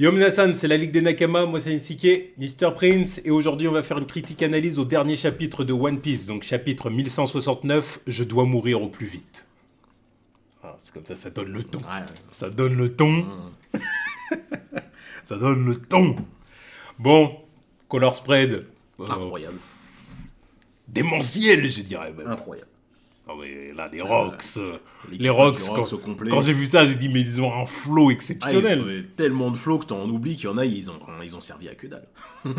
Yo Minasan, c'est la Ligue des Nakama, moi c'est Insike, Mr. Prince, et aujourd'hui on va faire une critique-analyse au dernier chapitre de One Piece, donc chapitre 1169, Je dois mourir au plus vite. Ah, c'est comme ça donne le ton. Ouais. Ça donne le ton. Ça donne le ton. Bon, color spread. Incroyable. Démentiel, je dirais même. Incroyable. Non mais là, les Rocks, L'équipe les Rocks, du Rocks au complet. quand j'ai vu ça, j'ai dit mais ils ont un flow Ils exceptionnel. avaient tellement de flow que t'en oublies qu'il y en a, ils ont servi à que dalle. Ouais,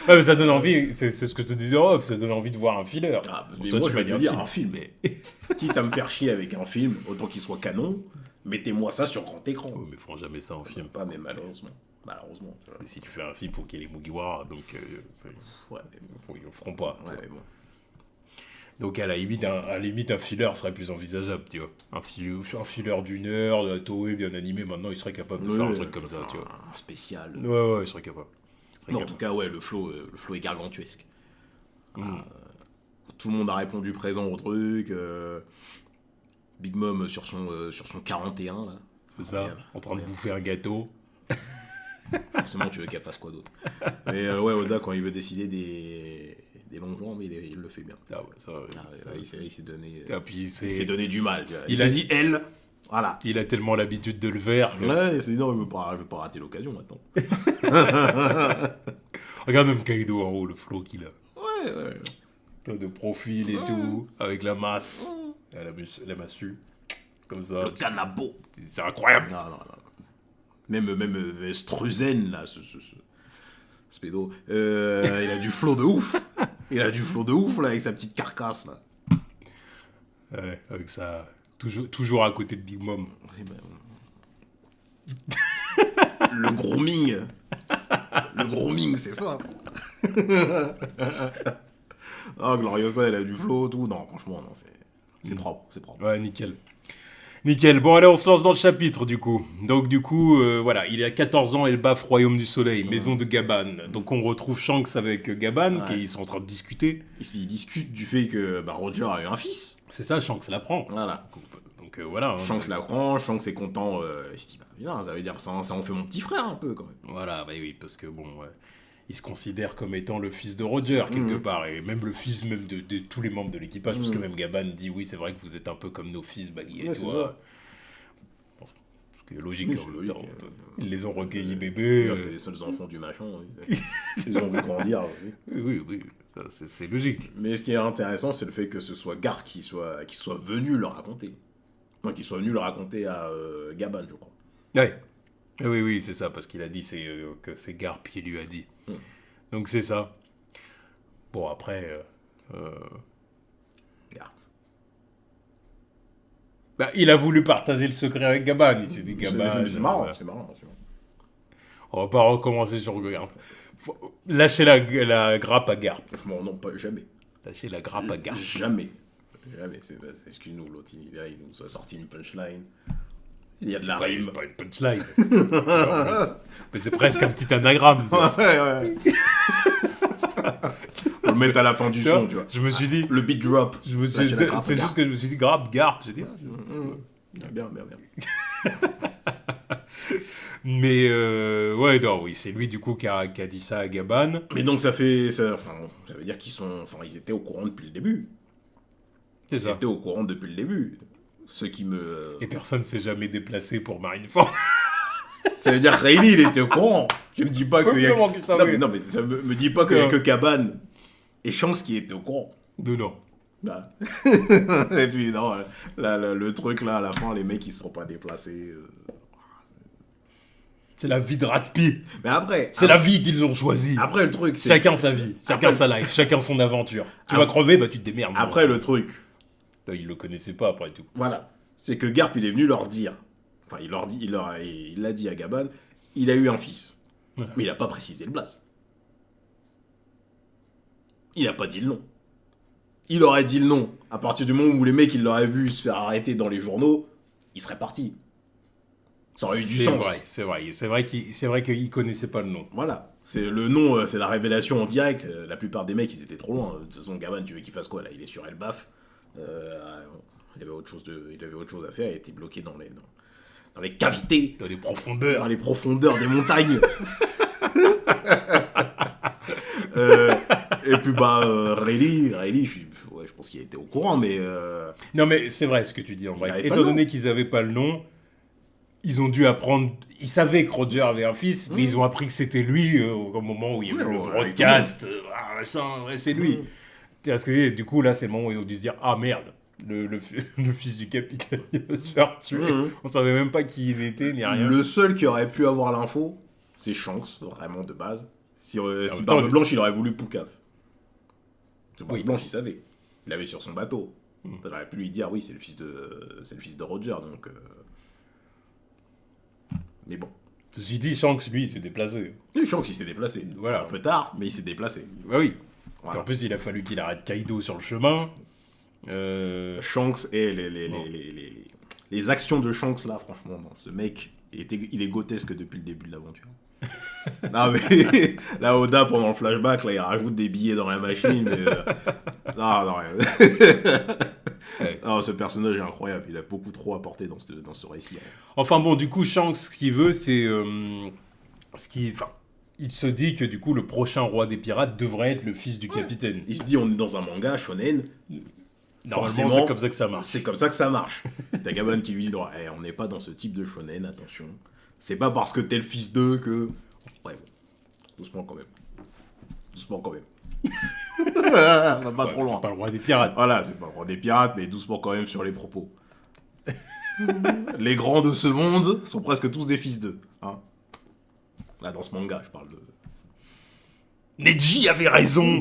mais ça donne envie, c'est ce que te disais off, ça donne envie de voir un filler. Ah, Bon, mais toi, moi, tu je vas vais te dire, film. un film. Quitte à me faire chier avec un film, autant qu'il soit canon, mettez-moi ça sur grand écran. Oh, mais ils feront jamais ça en film. Pas, mais malheureusement. Malheureusement. Parce que si tu fais un film, faut qu'il y ait les Mugiwara, donc Ouais, ils le feront pas. ouais, mais bon. Donc à la limite, un filler serait plus envisageable, tu vois. Un filler d'une heure, de la Toei bien animé, maintenant il serait capable de faire un truc comme ça, tu vois. Un spécial. Ouais, il serait capable. Non, en tout cas, ouais, le flow est gargantuesque. Tout le monde a répondu présent au truc. Big Mom sur son 41, là. C'est ça, en train de bouffer un gâteau. Forcément, tu veux qu'elle fasse quoi d'autre. Mais ouais, Oda, quand il veut décider des longs jambes, il le fait bien. Ah ouais, ça, Il s'est donné, Ah, puis il s'est donné du mal. Tu vois. Il Il a s'est dit, elle, voilà. il a tellement l'habitude de le faire. Que... Ouais, il s'est dit, non, je veux pas rater l'occasion maintenant. Regarde même Kaido en haut, le flow qu'il a. Ouais. Toi, de profil et tout, avec la masse, la massue, comme ça. Le canabo. C'est incroyable. Non. Même Struzen, là, ce pédo, il a du flow de ouf. Il a du flow de ouf, là, avec sa petite carcasse, là. Ouais, avec ça, toujours à côté de Big Mom. Oui, le grooming. Le grooming, c'est ça. Ah, Gloriosa, elle a du flow, tout. Non, franchement, non, c'est propre, c'est propre. Ouais, nickel. Nickel. Bon, allez, on se lance dans le chapitre, du coup. Donc, du coup, voilà, il a 14 ans, Elbaf, Royaume du Soleil, maison de Gaban. Donc, on retrouve Shanks avec Gaban, Ouais. ils sont en train de discuter. Ils discutent du fait que Roger a eu un fils. C'est ça, Shanks l'apprend. Voilà. Donc, voilà. Hein. Shanks l'apprend, Shanks est content. Il se dit, bien, ça veut dire ça en fait mon petit frère, un peu, quand même. Voilà, bah oui, parce que bon, il se considère comme étant le fils de Roger, quelque part, et même le fils même de tous les membres de l'équipage, parce que même Gaban dit, oui, c'est vrai que vous êtes un peu comme nos fils, Baggy et Ouais, c'est toi. Bon, ce qui est logique, Oui, en c'est même logique. temps. Ils les ont recueillis bébés. C'est les seuls enfants du machin. Ils ont vu grandir. Oui. Oui, ça, c'est logique. Mais ce qui est intéressant, c'est le fait que ce soit Garp qui soit venu le raconter. Enfin, qui soit venu le raconter à Gaban, je crois. Ouais. Oui, c'est ça, parce qu'il a dit que c'est Garp qui lui a dit. Donc c'est ça. Bon, après... Garp. Bah, il a voulu partager le secret avec Gaban. Il s'est dit Gaban... C'est marrant, c'est marrant. On va pas recommencer sur Garp. Lâcher la grappe à Garp. Franchement, non, pas jamais. Lâcher la grappe à Garp. Jamais. Excuse-nous, l'autre, il nous a sorti une punchline. Il y a de la rime. Pas une punchline. Mais c'est presque un petit anagramme. Ouais. Faut le mettre à la fin du son, tu vois. Je me suis dit... Le beat drop. C'est juste que je me suis dit Garp. J'ai dit... Bien. Mais ouais, non, oui, c'est lui du coup qui a dit ça à Gaban. Mais donc ça veut dire ils étaient au courant depuis le début. C'est Ils ça. étaient au courant depuis le début. Ce qui me... Et personne s'est jamais déplacé pour Marineford. Ça veut dire que Rayleigh, il était au courant. Tu me dis pas que... Comment qu'il savait ? Non, mais ça me dis pas qu'il y a que Gaban et Shanks qui étaient au courant. Non. Bah. Et puis, non, le truc là, à la fin, les mecs, ils se sont pas déplacés. C'est la vie de Ratpi. Mais après... C'est la vie qu'ils ont choisie. Après, le truc, c'est... Chacun sa vie, chacun Après- sa life, chacun son aventure. Tu vas crever, bah tu te démerdes. Après, le truc... Ils le connaissaient pas après tout. Voilà. C'est que Garp, il est venu leur dire. Enfin, il l'a dit à Gaban. Il a eu un fils. Voilà. Mais il a pas précisé le blase. Il a pas dit le nom. Il aurait dit le nom. À partir du moment où les mecs, ils l'auraient vu se faire arrêter dans les journaux, ils seraient partis. Ça aurait eu du sens. C'est vrai qu'il connaissait pas le nom. Voilà. C'est le nom, c'est la révélation en direct. La plupart des mecs, ils étaient trop loin. De toute façon, Gaban, tu veux qu'il fasse quoi là? Il est sur Elbaf. Il avait autre chose à faire. Il était bloqué dans les cavités, Dans les profondeurs. dans les profondeurs des montagnes. Et puis Rayleigh, je pense qu'il était au courant, mais Non, mais c'est vrai ce que tu dis en Il vrai. avait pas Étant le nom. donné qu'ils n'avaient pas le nom, ils ont dû apprendre. Ils savaient que Roger avait un fils, mais ils ont appris que c'était lui au moment où il y a eu Ouais, le ouais, broadcast. Machin, ouais, c'est lui. Tu vois ce que je veux dire. Du coup, là, c'est le moment où ils ont dû se dire ah merde, le fils du capitaine il va se faire tuer. On savait même pas qui il était ni rien. le seul qui aurait pu avoir l'info, c'est Shanks, vraiment de base. Si même Barbe temps, Blanche, il aurait voulu Poucave. Parce que Barbe Oui. Blanche, il savait. Il l'avait sur son bateau. Il aurait pu lui dire, oui, c'est le fils de Roger, donc... Mais bon. Ceci dit, Shanks, lui, il s'est déplacé. Et Shanks, il s'est déplacé. Voilà. Un peu tard, mais il s'est déplacé. Bah oui. Voilà. En plus, il a fallu qu'il arrête Kaido sur le chemin. Shanks et Bon. les actions de Shanks, là, franchement, non, ce mec, il est grotesque depuis le début de l'aventure. Non, mais là, Oda, pendant le flashback, là, il rajoute des billets dans la machine. Mais, non, rien. Ouais. Non, ce personnage est incroyable. Il a beaucoup trop apporté dans ce récit. Enfin bon, du coup, Shanks, ce qu'il veut, c'est... il se dit que du coup, le prochain roi des pirates devrait être le fils du capitaine. Il se dit, on est dans un manga shonen. Normalement, forcément, c'est comme ça que ça marche. C'est comme ça que ça marche. T'as Gabon qui lui dit, non, on n'est pas dans ce type de shonen, attention. C'est pas parce que t'es le fils d'eux que... Ouais, bon. Doucement quand même. Doucement quand même. On va pas trop loin. C'est pas le roi des pirates. Voilà, c'est pas le roi des pirates, mais doucement quand même sur les propos. Les grands de ce monde sont presque tous des fils d'eux. Hein. Là, dans ce manga, je parle de... Neji avait raison.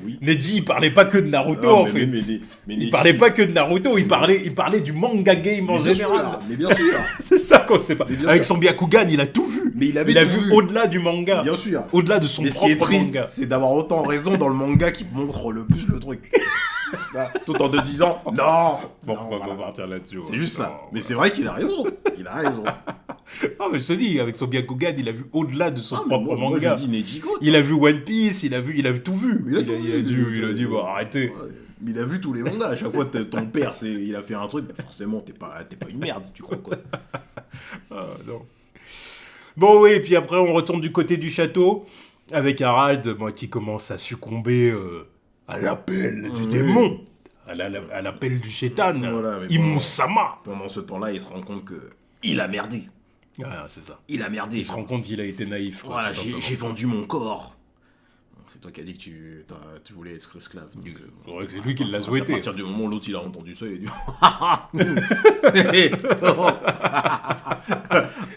oui. Neji, il parlait pas que de Naruto, Non, en fait. mais Il parlait pas que de Naruto, il parlait du manga game en général. Mais bien sûr. C'est ça qu'on sait pas. Mais bien Avec sûr. son Byakugan, il a tout vu. Mais il avait il a tout vu vu. au-delà du manga. Bien sûr. Au-delà de son Mais ce qui est propre triste, manga. c'est d'avoir autant raison dans le manga qui montre le plus le truc. Là, tout en te disant non. Bon, non, on va voilà. pas partir là-dessus. C'est juste ça. Mais c'est vrai qu'il a raison. Il a raison. Non, mais je te dis, avec son Byakugan, il a vu au-delà de son Ah, mais propre moi, manga. je dis Nejigo. Il a vu One Piece, il a vu tout vu. Il a tout vu. Il a dit, bon, arrêtez. Ouais, mais il a vu tous les mangas. À chaque fois, ton père, il a fait un truc. Bah forcément, t'es pas une merde. Tu crois quoi? Ah, non. Bon, oui, et puis après, on retourne du côté du château, avec Harald, moi, qui commence à succomber à l'appel du Oui. démon, à l'appel du chétan, Voilà, mais Imusama. Pendant ce temps-là, il se rend compte que il a merdé. Ah, c'est ça. Il a merdé. Il se rend compte qu'il a été naïf. Quoi, Voilà, tout simplement. j'ai vendu mon corps. C'est toi qui as dit que tu voulais être esclave. Donc, C'est vrai que c'est lui qui l'a à souhaité. partir du moment où l'autre il a entendu ça, il a dit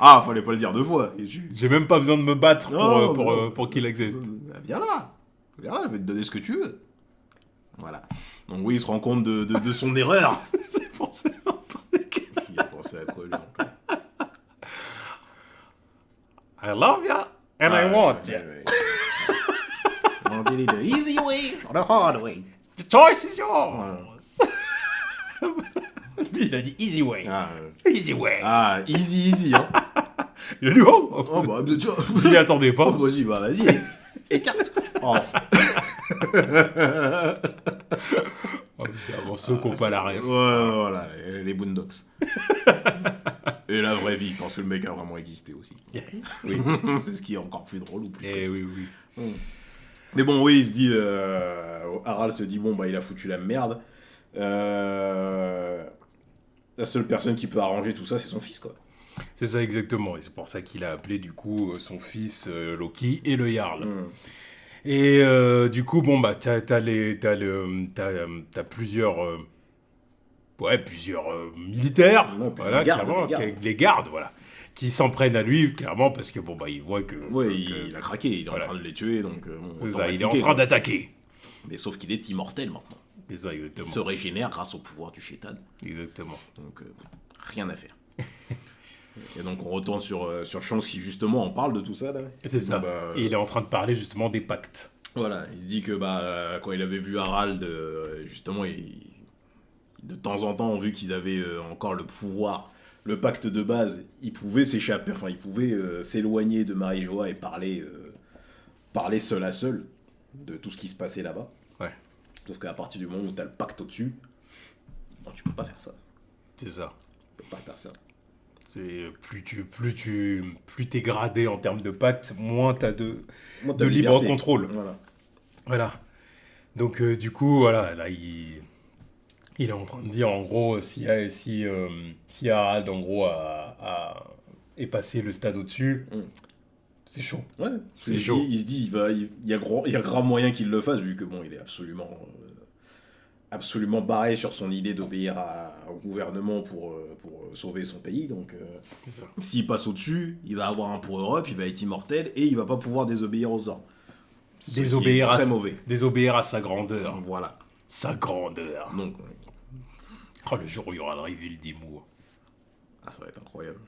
ah, fallait pas le dire deux fois. Et J'ai même pas besoin de me battre Non, pour qu'il accepte. Viens là, je vais te donner ce que tu veux. Voilà. Donc oui, il se rend compte de son erreur. J'ai pensé à un truc. Il a pensé à quoi lui encore? I love you and I want you. On dit the easy way or the hard way. The choice is yours. Lui, il a dit easy way. Easy way. Easy, hein. Il a dit oh. Oh bah, tiens. Je m'y attendais pas. Oh, vas-y, vas-y, écarte. Oh. Oh, putain, bon, ceux qui n'ont pas la rêve. Ouais, voilà, les Boondocks. Et la vraie vie, parce que le mec a vraiment existé aussi. Oui. C'est ce qui est encore plus drôle ou plus Eh triste. oui. Mais bon, oui, il se dit... Harald se dit, bon, bah, il a foutu la merde. La seule personne qui peut arranger tout ça, c'est son fils, quoi. C'est ça exactement. Et c'est pour ça qu'il a appelé du coup son fils Loki et le Jarl. Et du coup, bon, bah, t'as plusieurs... plusieurs militaires, Ouais, plusieurs voilà, gardes, clairement, les gardes, voilà, qui s'en prennent à lui, clairement, parce que, bon, bah, ils voient que... Ouais, il a craqué, il est voilà. en train de les tuer, donc... bon, C'est autant ça, il est en répliquer, train quoi. d'attaquer. Mais sauf qu'il est immortel, maintenant. C'est ça, Il exactement. se régénère grâce au pouvoir du Shaitan. Exactement. Donc, rien à faire. Et donc, on retourne sur Shanks qui, justement, en parle de tout ça, là. C'est ça. Bah, Et il est en train de parler, justement, des pactes. Voilà, il se dit que quand il avait vu Harald, justement, de temps en temps, vu qu'ils avaient encore le pouvoir, le pacte de base, ils pouvaient s'échapper, enfin, ils pouvaient s'éloigner de Marie-Joa et parler seul à seul de tout ce qui se passait là-bas. Ouais. Sauf qu'à partir du moment où tu as le pacte au-dessus, non, tu peux pas faire ça. C'est ça. Tu peux pas faire ça. C'est plus t'es gradé en termes de pacte, moins t'as de Moi, t'as libre liberté. contrôle. Voilà. Voilà. Donc du coup, voilà, là il est en train de dire en gros si Harald en gros est passé le stade au-dessus, Mm. c'est chaud. Ouais, C'est il se chaud. dit, il y a grave moyen qu'il le fasse, vu que bon, il est absolument barré sur son idée d'obéir au gouvernement pour sauver son pays. Donc, C'est ça. s'il passe au-dessus, il va avoir un pour Europe, il va être immortel et il va pas pouvoir désobéir aux ordres. Ce qui est Désobéir très mauvais. Désobéir à sa grandeur. Voilà. Sa grandeur. Donc, Oh, le jour où il y aura le reveal d'Imo. ça va être incroyable.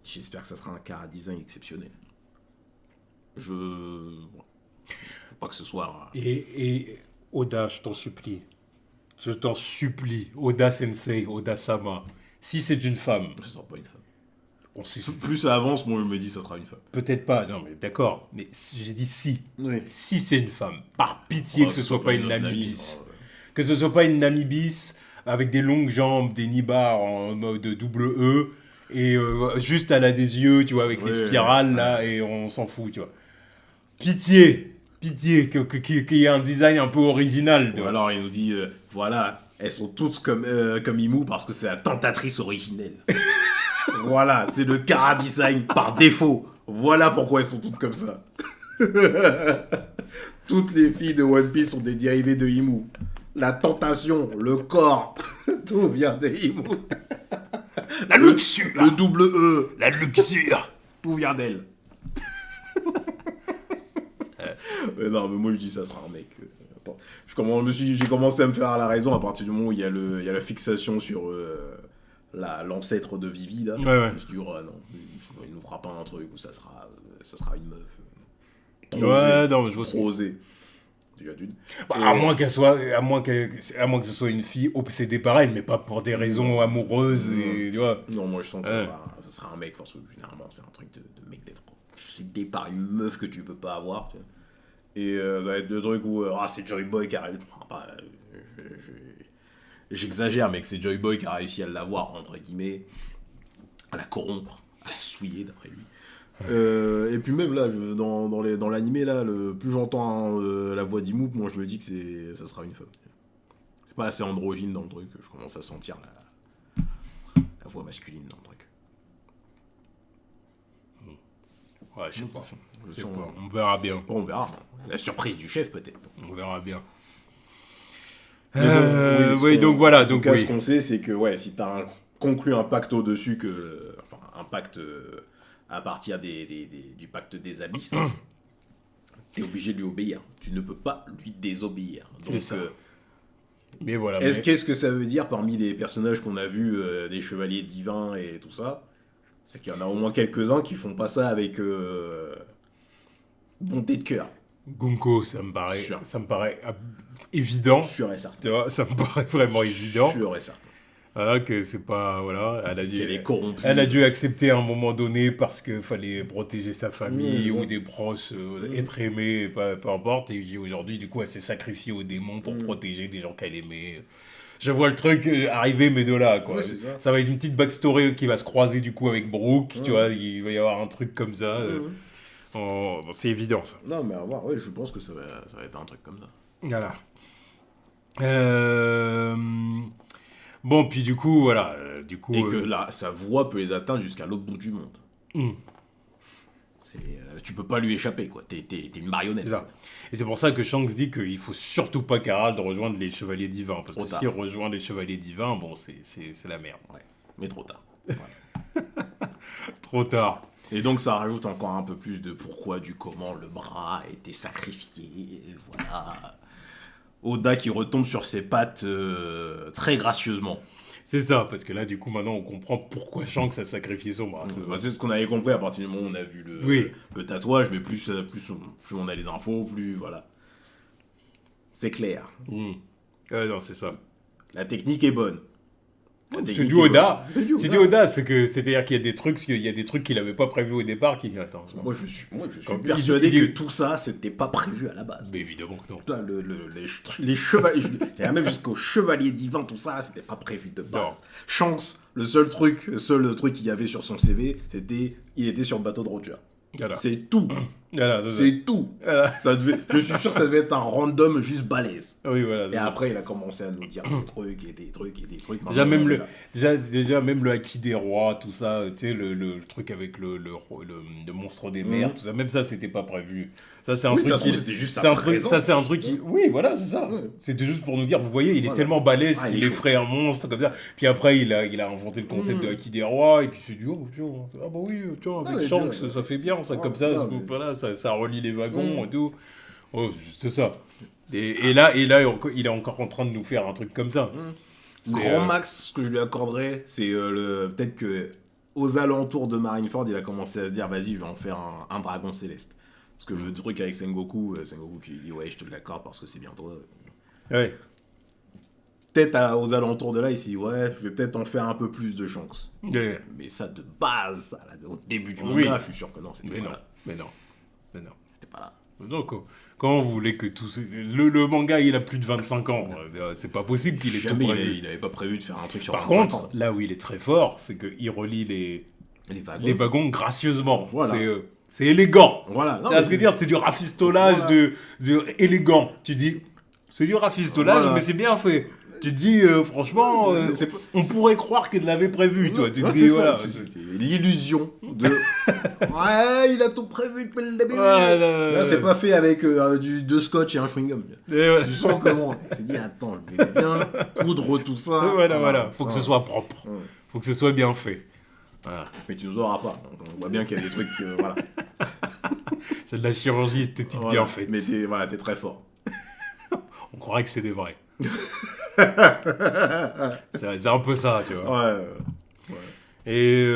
J'espère que ça sera un cara design exceptionnel. Faut pas que ce soit. Et Oda, je t'en supplie, Oda Sensei, Oda Sama, si c'est une femme, Ce sera pas une femme. on sait Plus ça avance, moi je me dis ça sera une femme. peut-être pas, non mais d'accord, mais j'ai dit si. Oui. Si c'est une femme, par pitié que ce soit pas une autre Namibis. Que ce soit pas une Namibis avec des longues jambes, des nibards en mode double E, et juste elle a des yeux, tu vois, avec les Ouais, spirales là, et on s'en fout, tu vois. Pitié qu'il y ait un design un peu original. tu Ou vois. alors il nous dit voilà, elles sont toutes comme Imu parce que c'est la tentatrice originelle. Voilà, c'est le cara design par défaut. Voilà pourquoi elles sont toutes comme ça. Toutes les filles de One Piece sont des dérivés de Imu. La tentation, le corps, tout vient de Imu. La luxure, Le double E, la luxure. tout vient d'elle. Non, mais moi je dis ça sera un mec. Attends. J'ai commencé à me faire la raison à partir du moment où il y a la fixation sur l'ancêtre de Vivi là. Ouais, ouais. Je me suis dit, oh, non, il nous fera pas un truc où ça sera une meuf. Trop Ouais, osé. non, mais je vois Trop osé. Déjà d'une. Bah, Et- à moins que ce soit une fille obsédée par elle, mais pas pour des raisons amoureuses et tu vois. Non, moi je sens que Ouais. ça sera un mec parce que généralement c'est un truc de mec d'être obsédé par une meuf que tu peux pas avoir. Tu vois. Et ça va être le truc où c'est Joy Boy qui a réussi. J'exagère, mais que c'est Joy Boy qui a réussi à l'avoir, entre guillemets, à la corrompre, à la souiller d'après lui. Et puis même là, dans l'animé, là, plus j'entends la voix d'Imu, moi je me dis que ça sera une femme. C'est pas assez androgyne dans le truc, je commence à sentir la voix masculine dans le truc. Ouais, je sais pas. Je Je sais sens- pas. On verra bien. Bon, on verra. La surprise du chef peut-être. On verra bien. Mais bon, Oui, donc voilà. En tout Donc cas, oui. ce qu'on sait, c'est que si t'as conclu un pacte au-dessus, un pacte à partir du pacte des abysses, t'es obligé de lui obéir. Tu ne peux pas lui désobéir. C'est Donc, ça. Mais voilà. qu'est-ce que ça veut dire parmi les personnages qu'on a vus, des chevaliers divins et tout ça? C'est qu'il y en a au moins quelques-uns qui font pas ça avec bonté de cœur. Gunko, Sûr. ça me paraît évident. Sûr et certain. Tu vois, ça me paraît vraiment évident. Sûr et certain. Voilà, que c'est pas. Voilà, Qu'elle est corrompue. elle a dû accepter à un moment donné parce qu'il fallait protéger sa famille Mmh. ou des proches, être aimée, peu importe. Et aujourd'hui, du coup, elle s'est sacrifiée aux démons pour protéger des gens qu'elle aimait. Je vois le truc arriver, mais de là, quoi. Ouais, c'est ça. Ça va être une petite backstory qui va se croiser, du coup, avec Brooke, tu vois. Il va y avoir un truc comme ça. Bon, c'est évident, ça. Non, mais à voir, ouais, je pense que ça va être un truc comme ça. Voilà. Bon, puis du coup, voilà. Du coup, Et que là, sa voix peut les atteindre jusqu'à l'autre bout du monde. Mm. Tu peux pas lui échapper, quoi. T'es une marionnette. c'est ça. Et c'est pour ça que Shanks dit qu'il faut surtout pas qu'Harald rejoigne les Chevaliers Divins. Parce Trop que tard. s'il rejoint les Chevaliers Divins, bon, c'est la merde. Ouais, mais trop tard. Voilà. Trop tard. Et donc ça rajoute encore un peu plus de pourquoi, du comment le bras a été sacrifié. Et voilà. Oda qui retombe sur ses pattes très gracieusement. C'est ça, parce que là, du coup, maintenant, on comprend pourquoi Shanks a sacrifié son bras. C'est ça. Bah, c'est ce qu'on avait compris à partir du moment où on a vu Oui. le tatouage, mais plus on a les infos, plus voilà. C'est clair. Non, c'est ça. La technique est bonne. C'est du Oda. C'est du Oda, c'est-à-dire qu'il y a des trucs, qu'il avait pas prévu au départ, qui attends. Moi, je suis persuadé que tout ça, c'était pas prévu à la base. Mais évidemment que non. Putain, les chevaliers, même jusqu'au chevalier divin, tout ça, c'était pas prévu de base. Non. Shanks, le seul truc qu'il y avait sur son CV, c'était il était sur le bateau de Roger. Voilà. C'est tout. Voilà, c'est tout. Voilà. Je suis sûr que ça devait être un random juste balèze. Oui, voilà. Et après, il a commencé à nous dire des trucs. Déjà, même le Haki des rois, tout ça, tu sais, le truc avec le monstre des mers, tout ça, même ça, c'était pas prévu. Ça, c'est un truc c'était juste c'est un truc qui... Oui, voilà, c'est ça. Ouais. C'était juste pour nous dire, vous voyez, il est tellement balèze qu'il effraie un monstre, comme ça. Puis après, il a inventé le concept de Haki des rois, et puis il s'est dit, oh, tiens, bah oui, tiens, avec Shanks, ça fait bien, ça, comme ça, voilà, ça relie les wagons et tout. Oh, c'est ça. Et là, il est encore en train de nous faire un truc comme ça. Grand max, ce que je lui accorderais, c'est peut-être que aux alentours de Marineford, il a commencé à se dire, vas-y, je vais en faire un dragon céleste. Parce que le truc avec Sengoku qui lui dit, ouais, je te l'accorde parce que c'est bientôt. Ouais. Peut-être aux alentours de là, il s'est dit, ouais, je vais peut-être en faire un peu plus de chance. Ouais. Mais ça, de base, au début du manga, je suis sûr que non, c'était pas là. Mais non. C'était pas là. Donc, quand vous voulez que tout... Le manga, il a plus de 25 ans. C'est pas possible qu'il ait tout prévu. Il avait pas prévu de faire un truc sur 25 ans. Par contre, là où il est très fort, c'est qu'il relie les wagons gracieusement. Voilà. C'est élégant. Voilà. C'est-à-dire, c'est du rafistolage de élégant. Tu dis, c'est du rafistolage, mais c'est bien fait. Tu te dis, franchement, on pourrait croire qu'il l'avait prévu. Tu te dis, voilà. C'était l'illusion de... ouais, il a tout prévu depuis le début. Là, c'est pas fait avec deux scotch et un chewing-gum. Tu sens comment. Il s'est dit, attends, je vais bien coudre tout ça. Voilà. Faut que ce soit propre. Faut que ce soit bien fait. Voilà. Mais tu nous auras pas. Donc, on voit bien qu'il y a des trucs... voilà. C'est de la chirurgie esthétique bien faite. Mais t'es très fort. On croirait que c'est des vrais. C'est un peu ça, tu vois. Ouais. Et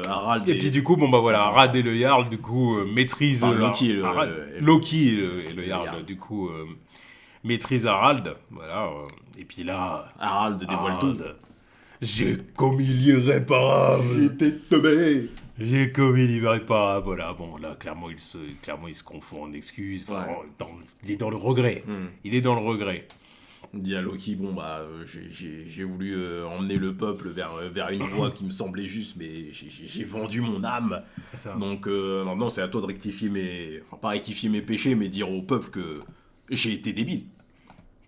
Harald. Et puis du coup, Harald et le Jarl, du coup, maîtrisent... Loki et le Jarl, du coup, maîtrisent Harald. Voilà. Et puis là... Harald dévoile tout. J'ai commis l'irréparable. J'étais tombé. J'ai commis l'irréparable. Voilà, bon, là, clairement, il se confond en excuses. Enfin, il est dans le regret. Il est dans le regret. Il dit à Loki, j'ai voulu emmener le peuple vers une voie qui me semblait juste, mais j'ai vendu mon âme. Donc maintenant, c'est à toi de rectifier pas rectifier mes péchés, mais dire au peuple que j'ai été débile.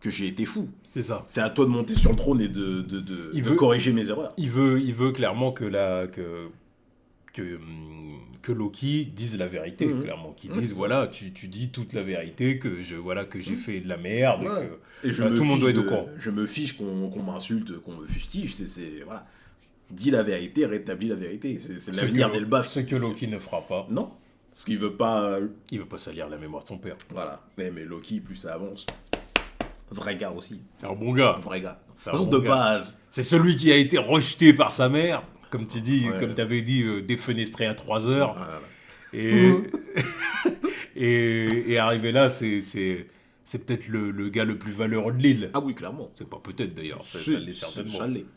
Que j'ai été fou. C'est ça. C'est à toi de monter sur le trône et de corriger mes erreurs. Il veut clairement que Loki dise la vérité, clairement. Qu'il dise, voilà, tu dis toute la vérité, que j'ai fait de la merde. Et tout le monde doit être au courant. Je me fiche qu'on m'insulte, qu'on me fustige. Voilà. Dis la vérité, rétablis la vérité. C'est l'avenir d'Elbaf. Ce que Loki ne fera pas. Non. Parce qu'il veut pas... Il veut pas salir la mémoire de son père. Voilà. Mais Loki, plus ça avance... Vrai gars aussi. C'est un bon gars. Vrai gars. De base. C'est celui qui a été rejeté par sa mère, comme tu dis, comme tu avais dit, défenestré à 3 heures. Et arrivé là, c'est peut-être le gars le plus valeureux de l'île. Ah oui, clairement. C'est pas peut-être d'ailleurs, ça l'est certainement. Ça l'est.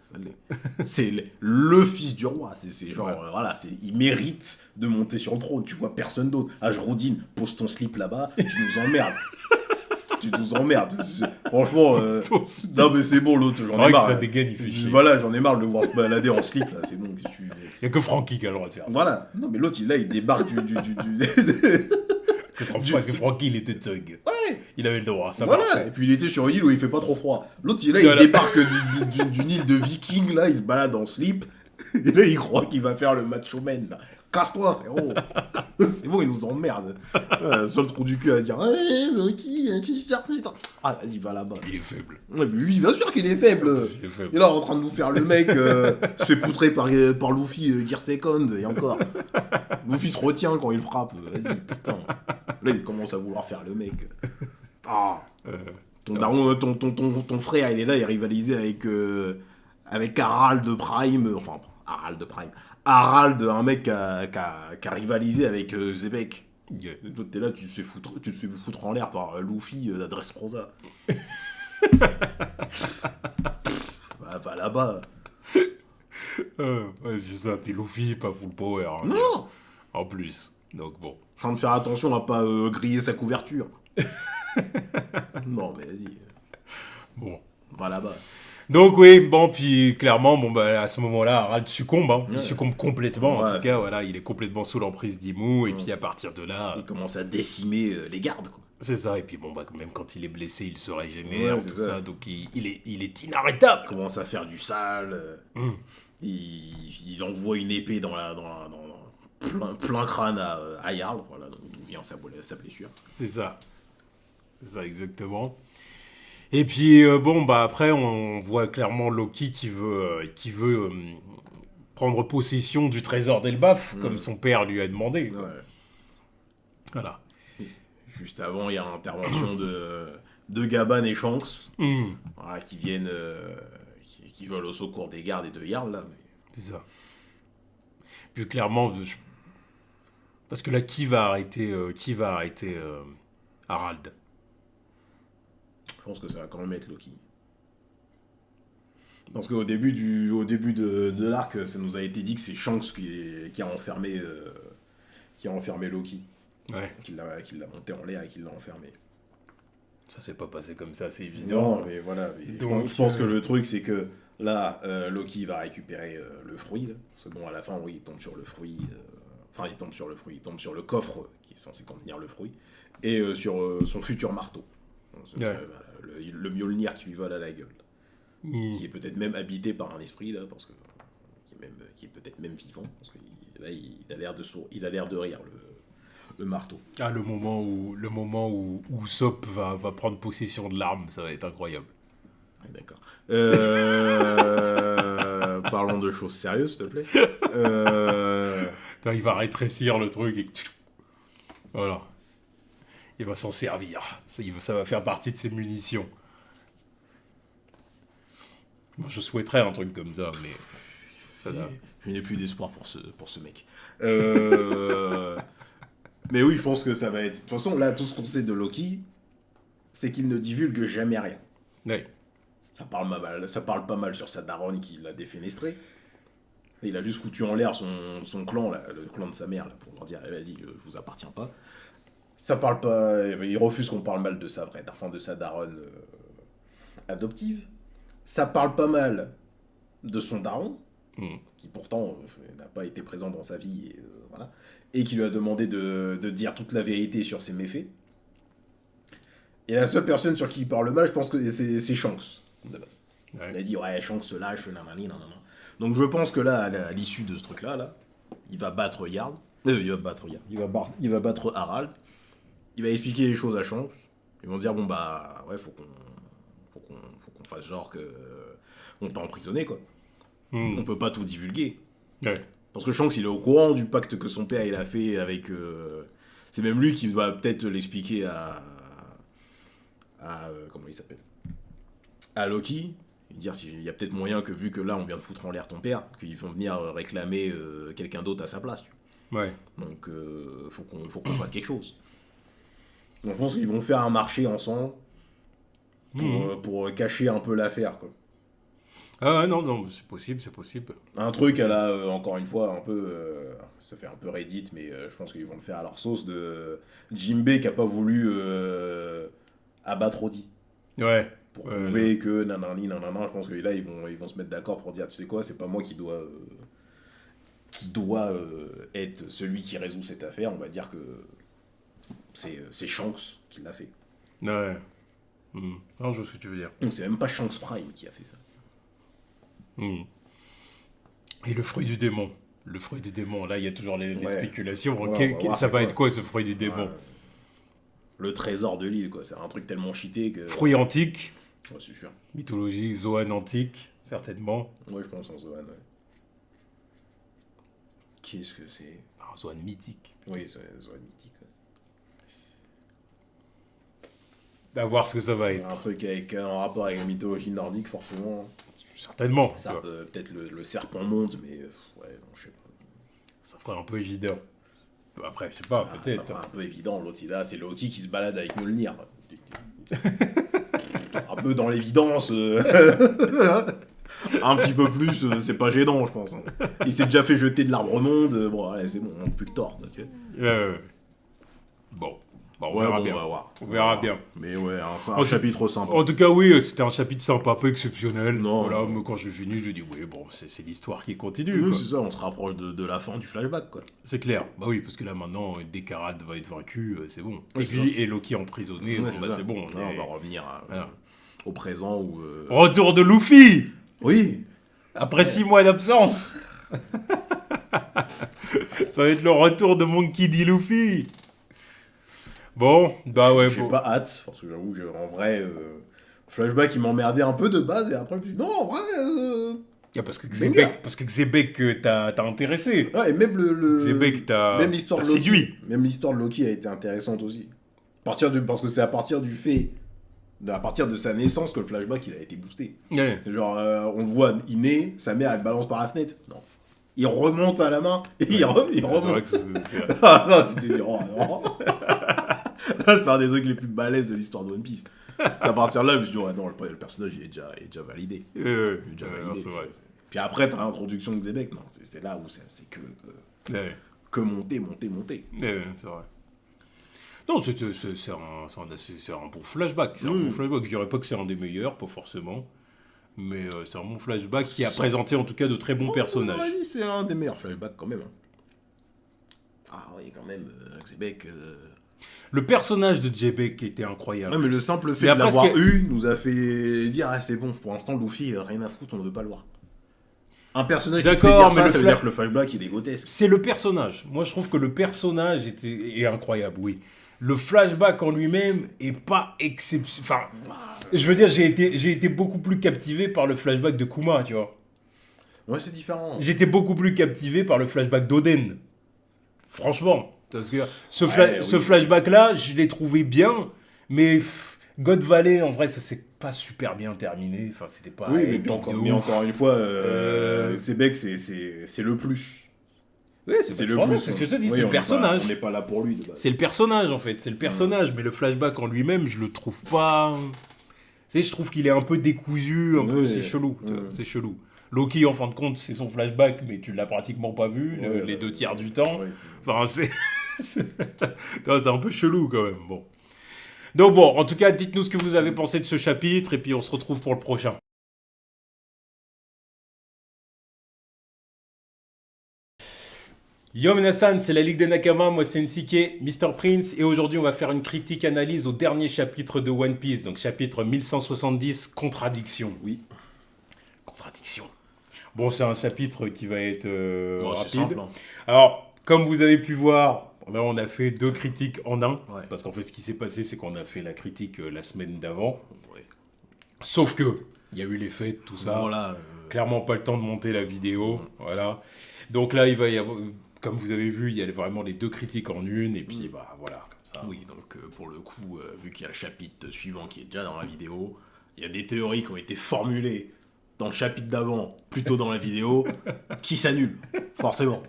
C'est le fils du roi. C'est genre, il mérite de monter sur le trône. Tu vois personne d'autre. Ajroudine, pose ton slip là-bas, tu nous emmerdes. Tu nous emmerdes. Franchement, non mais c'est bon l'autre, j'en ai marre. Ça dégaine, il fait chier. Voilà, j'en ai marre de le voir se balader en slip là, c'est bon. Il y a que Francky qui a le droit de faire ça. Voilà, non mais l'autre il débarque Parce que Francky il était thug. Ouais. Il avait le droit, ça voilà, marchait. et puis il était sur une île où il fait pas trop froid. L'autre il débarque d'une île de vikings là, il se balade en slip. Et là il croit qu'il va faire le macho man là. Casse-toi, frérot. C'est bon, il nous emmerde. Seul trou du cul à dire Loki, tu cherches ça. Ah, vas-y, va là-bas. Il est faible. Ouais, mais lui, bien sûr qu'il est faible. Il est là en train de nous faire le mec, se fait poutrer par Luffy, Gear Second, et encore. Luffy se retient quand il frappe. Vas-y, putain. Là, il commence à vouloir faire le mec. Ah. Ton frère, il est là, il rivalise avec Harald Prime. Enfin, Harald, un mec qui a rivalisé avec Zebek. Yeah. Toi, t'es là, tu te fais foutre en l'air par Luffy d'Adresse Rosa. Va là-bas. Ouais, c'est ça, puis Luffy, pas full power. Hein, Non. en plus, donc bon. En train de faire attention à pas griller sa couverture. Non, mais vas-y. Bon. Va là-bas. Donc oui, bon, puis clairement, bon, bah, à ce moment-là, Harald succombe, hein. Il succombe complètement, en Ouais, tout cas, voilà, il est complètement sous l'emprise d'Imu, et puis à partir de là, Il commence à décimer les gardes, quoi. c'est ça, et puis bon, bah, même quand il est blessé, il se régénère, Ouais, tout c'est ça. ça. Donc il est inarrêtable. Il commence à faire du sale. Il envoie une épée dans plein crâne à Jarl, voilà, d'où vient sa blessure. C'est ça, exactement. Et puis bon, bah après, on voit clairement Loki qui veut prendre possession du trésor d'Elbaf, comme son père lui a demandé. Quoi. Ouais. Voilà. Juste avant, il y a l'intervention de Gaban et Shanks, voilà, qui viennent, qui veulent au secours des gardes et de Jarl, là. Mais... C'est ça. Puis clairement, parce que là, qui va arrêter Harald? Je pense que ça va quand même être Loki. Parce qu'au début de l'arc, ça nous a été dit que c'est Shanks qui a enfermé Loki. Ouais. Qui l'a monté en l'air et qui l'a enfermé. Ça s'est pas passé comme ça, c'est évident. Non, mais voilà. Mais Donc, je pense que le truc, c'est que là, Loki va récupérer le fruit. Là. Parce que bon, à la fin, oui, il tombe sur le fruit. Enfin, il tombe sur le fruit. Il tombe sur le coffre qui est censé contenir le fruit. Et sur son futur marteau. Donc, Ouais. le Mjolnir qui lui vole à la gueule. Qui est peut-être même habité par un esprit, là, parce que qui est peut-être même vivant. Parce que là, il a l'air de rire, le marteau. Ah, le moment où Usopp va prendre possession de l'arme, ça va être incroyable. Ouais, d'accord. Parlons de choses sérieuses, s'il te plaît. Attends, il va rétrécir le truc et... Voilà. Il va s'en servir. Ça va faire partie de ses munitions. Moi, je souhaiterais un truc comme ça, mais... Je n'ai plus d'espoir pour ce mec. Mais oui, je pense que ça va être... De toute façon, là, tout ce qu'on sait de Loki, c'est qu'il ne divulgue jamais rien. Ouais. Ça parle pas mal sur sa daronne qui l'a défenestré. Et il a juste foutu en l'air son clan, là, le clan de sa mère, là, pour leur dire vas-y, je vous appartiens pas. Ça parle pas. Il refuse qu'on parle mal de sa de sa daronne adoptive. Ça parle pas mal de son daron, qui pourtant n'a pas été présent dans sa vie, et, voilà, et qui lui a demandé de dire toute la vérité sur ses méfaits. Et la seule personne sur qui il parle mal, je pense que c'est Shanks, de base. Ouais. Il a dit ouais, Shanks se lâche, nanani, nanana. Donc je pense que là, à l'issue de ce truc-là, il va battre Jarl. Il va battre Harald. Il va expliquer les choses à Shanks. Ils vont dire bon bah ouais, faut qu'on fasse genre que on t'a emprisonné, quoi. On peut pas tout divulguer. Ouais. Parce que Shanks, il est au courant du pacte que son père il a fait avec. C'est même lui qui va peut-être l'expliquer à comment il s'appelle, à Loki. Et dire s'il y a peut-être moyen que, vu que là on vient de foutre en l'air ton père, qu'ils vont venir réclamer quelqu'un d'autre à sa place. Ouais. Donc faut qu'on fasse quelque chose. Donc je pense qu'ils vont faire un marché ensemble pour cacher un peu l'affaire, quoi. Ah ouais, non, c'est possible. Un truc à la, encore une fois, un peu, ça fait un peu Reddit, mais je pense qu'ils vont le faire à leur sauce, de Jinbei qui a pas voulu abattre Odi. Ouais. Pour prouver que nanani, nanana, je pense que là ils vont se mettre d'accord pour dire tu sais quoi, c'est pas moi qui doit être celui qui résout cette affaire, on va dire que c'est Shanks qui l'a fait. Ouais. Non, je vois ce que tu veux dire. Donc c'est même pas Shanks Prime qui a fait ça. Et le fruit du démon. Le fruit du démon, là il y a toujours les spéculations. Ouais, ça va être quoi ce fruit du démon? Le trésor de l'île, quoi. C'est un truc tellement cheaté que... Fruit antique. Ouais, c'est sûr. Mythologie, Zoan antique, certainement. Ouais, je pense en Zoan, ouais. Qu'est-ce que c'est? Zoan mythique. Oui, c'est Zoan mythique. Ouais. À voir ce que ça va être. Un truc avec un rapport avec la mythologie nordique, forcément. Certainement. Ça peut-être le serpent monte, mais ouais, non, je sais pas. Ça ferait un peu évident. Après, je sais pas, peut-être. Ça ferait un peu évident. L'autre, là, c'est Loki qui se balade avec Mjolnir. Un peu dans l'évidence. un petit peu plus, c'est pas gênant, je pense. Hein. Il s'est déjà fait jeter de l'arbre monde, bon, allez, c'est bon, on n'a plus de tort. Donc, Bon. On verra bien. On verra bien. Mais ouais, c'est un chapitre sympa. En tout cas, oui, c'était un chapitre sympa, pas exceptionnel. Non, voilà, non. mais quand je l'ai fini, je dis, oui, bon, c'est l'histoire qui continue. Oui, Quoi. c'est ça, on se rapproche de la fin du flashback, quoi. C'est clair. Bah oui, parce que là, maintenant, Descartes va être vaincu, c'est bon. Oui, Et Loki emprisonné, Ouais, c'est bon. Là, on va revenir au présent où... Retour de Luffy Oui. Après 6 mois d'absence. Ça va être le retour de Monkey D. Luffy. Bon, bah ouais. J'ai pas hâte, parce que j'avoue qu'en vrai, flashback, il m'emmerdait un peu de base, et après, je me suis dit, non, en vrai... Parce que Xebec t'a intéressé. Ah, et même Xebec t'a séduit. Même l'histoire de Loki a été intéressante aussi. Parce que c'est à partir de sa naissance que le flashback il a été boosté. Ouais. Genre, on le voit, il naît, sa mère elle le balance par la fenêtre. Non. Il remonte à la main et il remonte. Ah non, tu t'es dit, oh non. C'est un des trucs les plus balèzes de l'histoire de One Piece. À partir de là, je me suis dit, ouais, non, le personnage il est déjà validé. Il est déjà validé. C'est vrai. Puis après, t'as l'introduction de Xebec. Non, c'est là où c'est que monter. C'est vrai. Non, c'est un bon flashback. C'est un bon flashback. Je dirais pas que c'est un des meilleurs, pas forcément. Mais c'est un bon flashback qui a présenté en tout cas de très bons personnages. Oui, c'est un des meilleurs flashbacks quand même. Ah oui, quand même, Xebec... Le personnage de Xebec était incroyable. Ouais, mais le simple fait de l'avoir eu nous a fait dire ah, c'est bon, pour l'instant, Luffy, rien à foutre, on ne veut pas le voir. Un personnage qui te fait dire ça, ça veut dire que le flashback, il est grotesque. C'est le personnage. Moi, je trouve que le personnage est incroyable, oui. Le flashback en lui-même est pas exceptionnel. Enfin, je veux dire, j'ai été beaucoup plus captivé par le flashback de Kuma, tu vois. Ouais, c'est différent. J'étais beaucoup plus captivé par le flashback d'Oden. Franchement. Parce que ce flashback-là, je l'ai trouvé bien, mais God Valley, en vrai, ça s'est pas super bien terminé. Enfin, c'était pas. Oui, mais encore une fois, Xebec, c'est le plus. Oui, c'est le plus. C'est ce que je te dis, c'est le personnage. On n'est pas là pour lui. C'est le personnage, en fait. C'est le personnage, mais le flashback en lui-même, je le trouve pas. Tu sais, je trouve qu'il est un peu décousu, un peu. C'est chelou. C'est chelou. Loki, en fin de compte, c'est son flashback, mais tu l'as pratiquement pas vu les 2 tiers du temps. Enfin, c'est un peu chelou quand même. Bon. Donc bon, en tout cas, dites-nous ce que vous avez pensé de ce chapitre et puis on se retrouve pour le prochain. Yo Minasan, c'est la Ligue des Nakama, moi c'est Nsike, Mr. Prince, et aujourd'hui on va faire une critique analyse au dernier chapitre de One Piece, donc chapitre 1170, Contradiction. Oui. Contradiction. Bon, c'est un chapitre qui va être rapide. C'est simple, hein. Alors, comme vous avez pu voir, là, on a fait 2 critiques en un. Ouais. Parce qu'en fait, ce qui s'est passé, c'est qu'on a fait la critique la semaine d'avant. Ouais. Sauf que, il y a eu les fêtes, tout ça. Voilà, Clairement, pas le temps de monter la vidéo. Voilà. Donc là, il va y avoir, comme vous avez vu, il y a vraiment les 2 critiques en une. Et puis, bah, voilà, comme ça. Oui, donc pour le coup, vu qu'il y a le chapitre suivant qui est déjà dans la vidéo, il y a des théories qui ont été formulées dans le chapitre d'avant, plutôt dans la vidéo, qui s'annulent, forcément.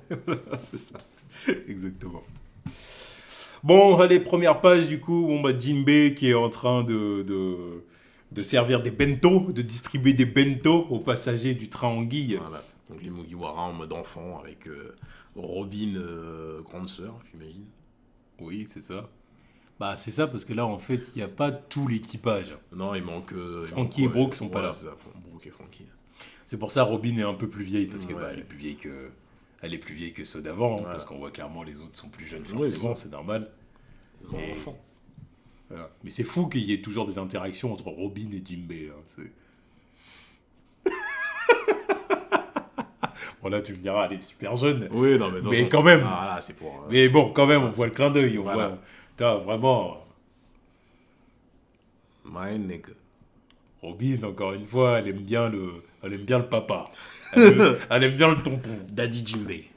C'est ça, exactement. Bon, allez, première page du coup, Jinbei qui est en train de servir des bento, de distribuer des bento aux passagers du train Anguille. Voilà, donc les Mugiwara en mode enfant avec Robin, grande sœur, j'imagine. Oui, c'est ça. Bah, c'est ça, parce que là, en fait, il n'y a pas tout l'équipage. Non, il manque... Frankie et Brooke sont pas là. C'est ça, Brooke et Frankie. C'est pour ça Robin est un peu plus vieille, parce que elle est plus vieille que ceux d'avant, voilà. Parce qu'on voit clairement les autres sont plus jeunes, forcément, c'est normal. Ils sont enfants. Voilà. Mais c'est fou qu'il y ait toujours des interactions entre Robin et Jinbei. Bon, là, tu me diras, elle est super jeune. Oui, non, mais quand même. Ah, là, c'est pour... Mais bon, quand même, on voit le clin d'œil. On voit... T'as vraiment... My nigga. Robin, encore une fois, elle aime bien le papa. Elle aime bien le tonton. Daddy Jinbei.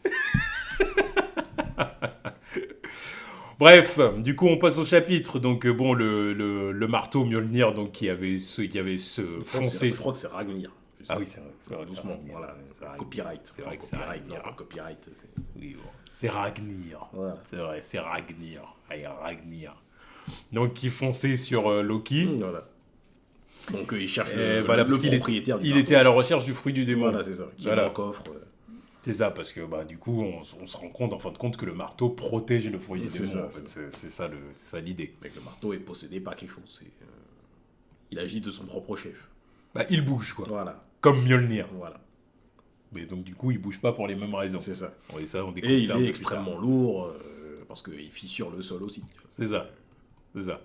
Bref, du coup, on passe au chapitre. Donc, bon, le marteau Mjolnir, donc, qui avait foncé... Je crois que c'est Ragnir. Ah oui, c'est vrai. Doucement, voilà. Copyright. C'est vrai que c'est Ragnir. Non, copyright. Oui, bon. C'est Ragnir. Voilà. C'est vrai, c'est Ragnir. Allez, Ragnir. Donc, qui fonçait sur Loki. Voilà. Donc il cherche Voilà, le parce qu'il propriétaire du il marteau. était à la recherche du fruit du démon. Voilà, c'est ça. Qui est Voilà. dans le coffre. C'est ça, parce que du coup, on se rend compte, en fin de compte, que le marteau protège le fruit du C'est démon. ça, En fait. C'est ça l'idée. Mais le marteau est possédé par quelque chose. Il agit de son propre chef. Il bouge, quoi. Voilà. Comme Mjolnir. Voilà. Mais donc, du coup, il bouge pas pour les mêmes raisons. C'est ça. Et ça, on découvre Et il ça un peu est plus extrêmement tard. lourd parce qu'il fissure le sol aussi. C'est ça. C'est ça.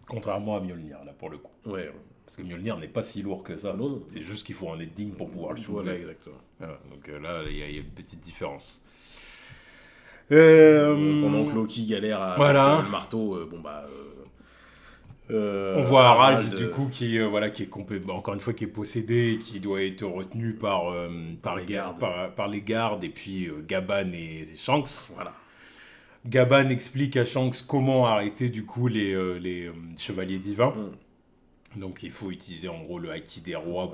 Contrairement à Mjolnir, là, pour le coup. Ouais. Parce que Mjolnir n'est pas si lourd que ça. Non. C'est juste qu'il faut en être digne pour pouvoir le soulever. Voilà, exactement. Voilà, donc là, il y a une petite différence. Pendant que Loki galère à Voilà. avec le marteau, On voit Harald, du coup, qui est complètement, encore une fois, qui est possédé, qui doit être retenu par les gardes, et puis Gaban et Shanks. Voilà. Gaban explique à Shanks comment arrêter, du coup, les chevaliers divins. Donc, il faut utiliser, en gros, le haki des rois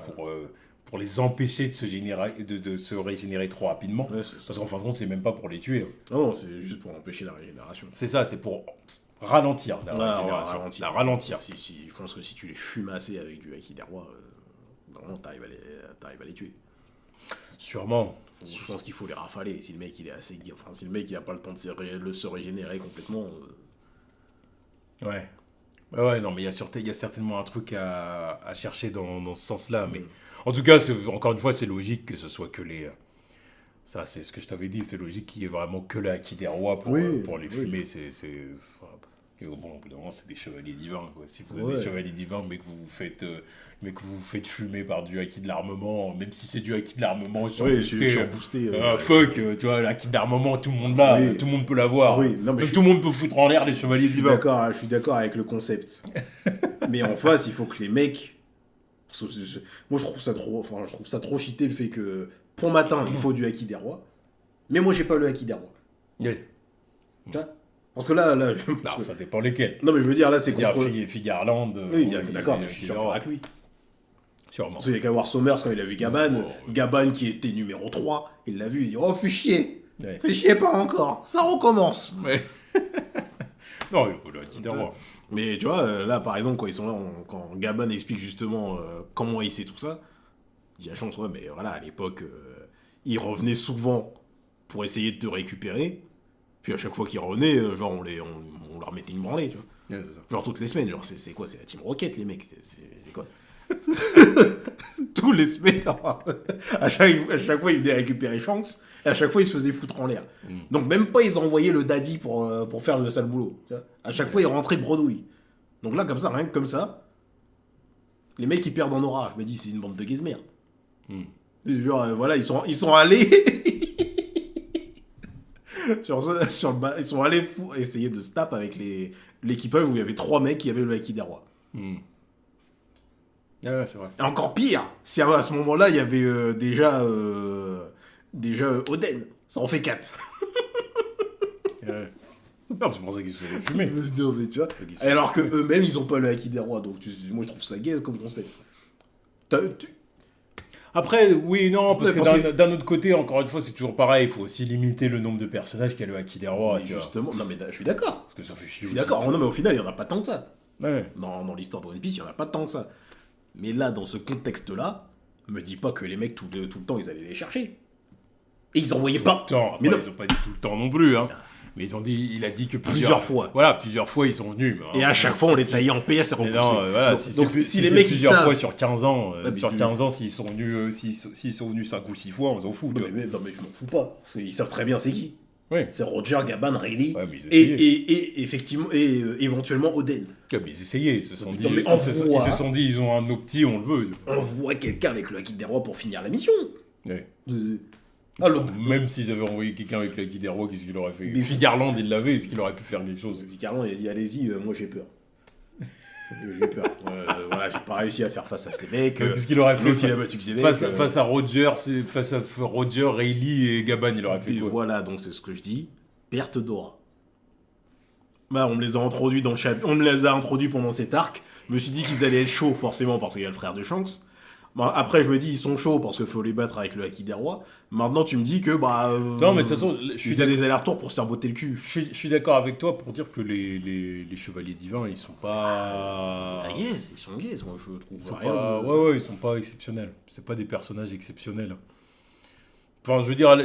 pour les empêcher de se régénérer trop rapidement. Ouais, Parce qu'en fin de compte, c'est même pas pour les tuer. Non, c'est juste pour empêcher la régénération. C'est ça, c'est pour ralentir la régénération. Ralentir. La ralentir. Je pense que si tu les fumes assez avec du haki des rois, vraiment, t'arrives à les tuer. Sûrement. Je pense qu'il faut les rafaler. Si le mec il est assez, enfin si le mec il a pas le temps de se régénérer complètement. Ouais. Ouais, non, mais il y a certainement un truc à chercher dans ce sens-là. Mais en tout cas, encore une fois, c'est logique que ce soit que les. Ça, c'est ce que je t'avais dit, c'est logique qu'il y ait vraiment que le haki des rois pour les fumer. Bon, au bout d'un moment, c'est des chevaliers divins, quoi. Si vous êtes des chevaliers divins, mais que vous vous faites fumer par du haki de l'armement, même si c'est du haki de l'armement, Je suis boosté. tu vois, le haki de l'armement, tout le monde l'a, tout le monde peut l'avoir. Oui, non, mais tout le monde peut foutre en l'air les chevaliers divins. Je suis d'accord avec le concept. Mais en face, il faut que les mecs. Moi, je trouve ça trop cheaté le fait que pour matin, il faut du haki des rois. Mais moi, j'ai pas le haki des rois. Oui. Tu vois ? Parce que là Non, ça dépend lesquels. non, mais je veux dire, là, c'est contre. Figarland. Oui, d'accord, je suis d'accord avec lui. Sûrement. Parce qu'il y a qu'à voir Sommers quand il a vu Gaban. Gaban qui était numéro 3, il l'a vu, il dit oh, fais chier. Ouais. Fais chier pas encore, ça recommence. Ouais. Non, le haki des rois. Mais tu vois, là, par exemple, quand ils sont là, quand Gaban explique justement comment il sait tout ça, il dit à Shanks, ouais, mais voilà, à l'époque, il revenait souvent pour essayer de te récupérer. Puis à chaque fois qu'ils revenaient, genre, on leur mettait une branlée, tu vois. Ouais, c'est ça. Genre toutes les semaines, genre, c'est quoi? C'est la Team Rocket, les mecs. C'est quoi? Tous les semaines, à chaque fois, ils venaient récupérer Shanks, et à chaque fois, ils se faisaient foutre en l'air. Donc même pas, ils envoyaient le daddy pour faire le sale boulot. Tu vois. À chaque fois, ils rentraient bredouille. Donc là, comme ça, rien que comme ça, les mecs, ils perdent en aura. Je me dis, c'est une bande de gizmers. Genre, voilà, ils sont allés... ils sont allés essayer de se taper avec l'équipage où il y avait 3 mecs qui avaient le haki des rois. Ouais, c'est vrai. Et encore pire, c'est à ce moment-là, il y avait déjà Oden. Ça en fait 4. Ouais. Non, c'est pour ça qu'ils se sont fumés. Non, mais tu vois. Alors que eux-mêmes, ils ont pas le haki des rois. Donc moi, je trouve ça gaze comme concept. Après, oui, non, parce Ouais, que d'un autre côté, encore une fois, c'est toujours pareil. Il faut aussi limiter le nombre de personnages qui a le haki des rois. Tu vois. Justement, non mais je suis d'accord. Parce que ça fait chier. Je suis d'accord. Non mais au final, il y en a pas tant que ça. Ouais. Dans l'histoire de One Piece, il y en a pas tant que ça. Mais là, dans ce contexte-là, me dis pas que les mecs tout le temps, ils allaient les chercher. Et ils envoyaient pas. Tout le temps. Après, Mais non. ils ont pas dit tout le temps non plus, hein. Mais il a dit que Plusieurs fois. Voilà, plusieurs fois ils sont venus. Et à chaque fois, on les taillait en PS et Mais repoussait. non, voilà, Donc, si les mecs ils plusieurs savent. fois sur 15 ans, mais sur tu- 15 ans, s'ils sont venus 5 ou 6 fois, on s'en fout. Non mais je m'en fous pas. Parce qu'ils savent très bien c'est qui. Ouais. C'est Roger, Gaban, Rayleigh. Ouais, mais ils et, essayaient. et éventuellement, et éventuellement Oden. Comme ils essayaient, ils se sont dit, Non, mais ils se envoie. sont dit, ils ont un opti, on le veut. On voit quelqu'un avec le haki des rois pour finir la mission. Ouais. Ah, l'autre. Même s'ils avaient envoyé quelqu'un avec la des rois, qu'est-ce qu'il aurait fait? Mais- Figarland, il l'avait, est-ce qu'il aurait pu faire quelque chose? Carlon, il a dit allez-y, moi j'ai peur. J'ai peur. Voilà, j'ai pas réussi à faire face à ces mecs. Qu'est-ce qu'il aurait fait L'autre, il a battu Xebec. face à Roger, Rayleigh et Gaban, il aurait fait Et quoi? voilà, donc c'est ce que je dis. Perte d'aura. Bah, on me les a introduits on me les a introduits pendant cet arc. Je me suis dit qu'ils allaient être chauds, forcément, parce qu'il y a le frère de Shanks. Bon, après, je me dis, ils sont chauds parce qu'il faut les battre avec le Haki des Rois. Maintenant, tu me dis que, Non, mais de toute façon, ils faisaient des allers-retours pour se faire botter le cul. je suis d'accord avec toi pour dire que les chevaliers divins, ils sont pas. Ah, yes, ils sont gays, moi, je trouve Ils sont rien pas, de- ouais, ils sont pas exceptionnels. C'est pas des personnages exceptionnels. Enfin, je veux dire,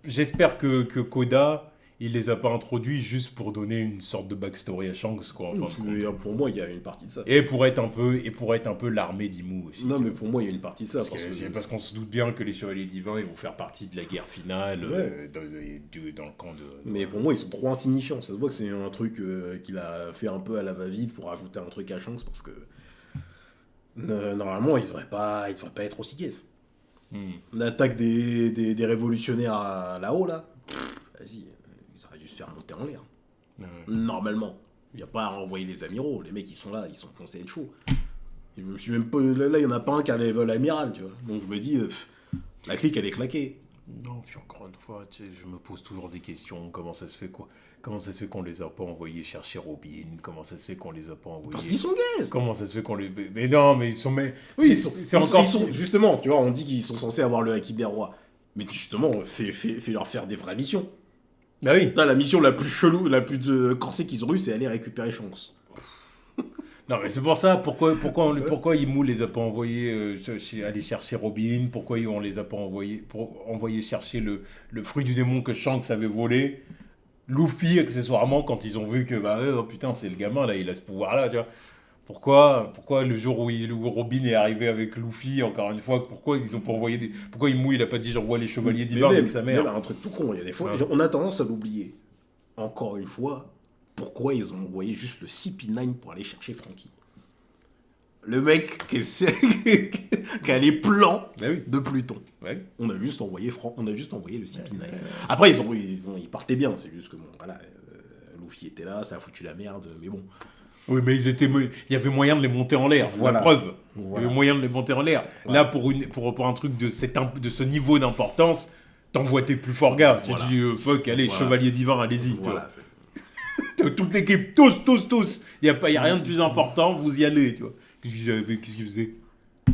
j'espère que Koda, il les a pas introduits juste pour donner une sorte de backstory à Shanks, quoi. En fin de compte. Mais, pour moi, il y a une partie de ça. Et pour être un peu l'armée d'Imu aussi. Non, mais pour moi, il y a une partie de ça. Parce qu'on se doute bien que les chevaliers divins, ils vont faire partie de la guerre finale Ouais. dans le camp de. Mais pour moi, ils sont trop insignifiants. Ça se voit que c'est un truc qu'il a fait un peu à la va-vite pour ajouter un truc à Shanks parce que normalement, ils devraient pas être aussi gays. L'attaque des révolutionnaires là-haut, là, vas-y, ils auraient dû se faire monter en l'air. Ouais. Normalement. Il n'y a pas à envoyer les amiraux. Les mecs, ils sont là, ils sont censés être chauds. Je suis même pas, là, il n'y en a pas un qui a level amiral, tu vois. Donc je me dis, la clique, elle est claquée. Non, puis encore une fois, tu sais, je me pose toujours des questions. Comment ça se fait quoi? Comment ça se fait qu'on les a pas envoyés chercher Robin? Comment ça se fait qu'on les a pas envoyés? Parce qu'ils sont gays. Comment ça se fait qu'on les. Mais non, mais ils sont. Oui, c'est encore. ils sont, justement, tu vois, on dit qu'ils sont censés avoir le Haki des Rois. Mais justement, fais leur faire des vraies missions. Bah oui. Là, la mission la plus chelou, la plus corsée qu'ils ont eue, c'est aller récupérer Shanks. Non, mais c'est pour ça. Pourquoi Imu les a pas envoyés aller chercher Robin? Pourquoi on les a pas envoyés pour envoyer chercher le fruit du démon que Shanks avait volé? Luffy, accessoirement, quand ils ont vu que, oh putain, c'est le gamin, là, il a ce pouvoir-là, tu vois. Pourquoi le jour où Robin est arrivé avec Luffy, encore une fois, pourquoi ils ont pas envoyé pourquoi il a pas dit j'envoie les chevaliers divins avec sa mère? Même un truc tout con, il y a des fois, Ouais. on a tendance à l'oublier. Encore une fois, pourquoi ils ont envoyé juste le CP9 pour aller chercher Frankie? Le mec qui a les plans Bah oui. de Pluton. Ouais. On a juste envoyé le CP9. Après, ils partaient bien, c'est juste que bon, voilà, Luffy était là, ça a foutu la merde, mais bon. Oui, mais il y avait moyen de les monter en l'air, Voilà. la preuve. Il y Voilà. avait moyen de les monter en l'air. Voilà. Là, pour un truc de ce niveau d'importance, t'envoies tes plus forts gars. Voilà. Tu dis, fuck, allez, Voilà. chevalier divin, allez-y. Voilà. Toute l'équipe, tous. Il n'y a rien de plus important, vous y allez, tu vois. Qu'est-ce qu'ils faisaient?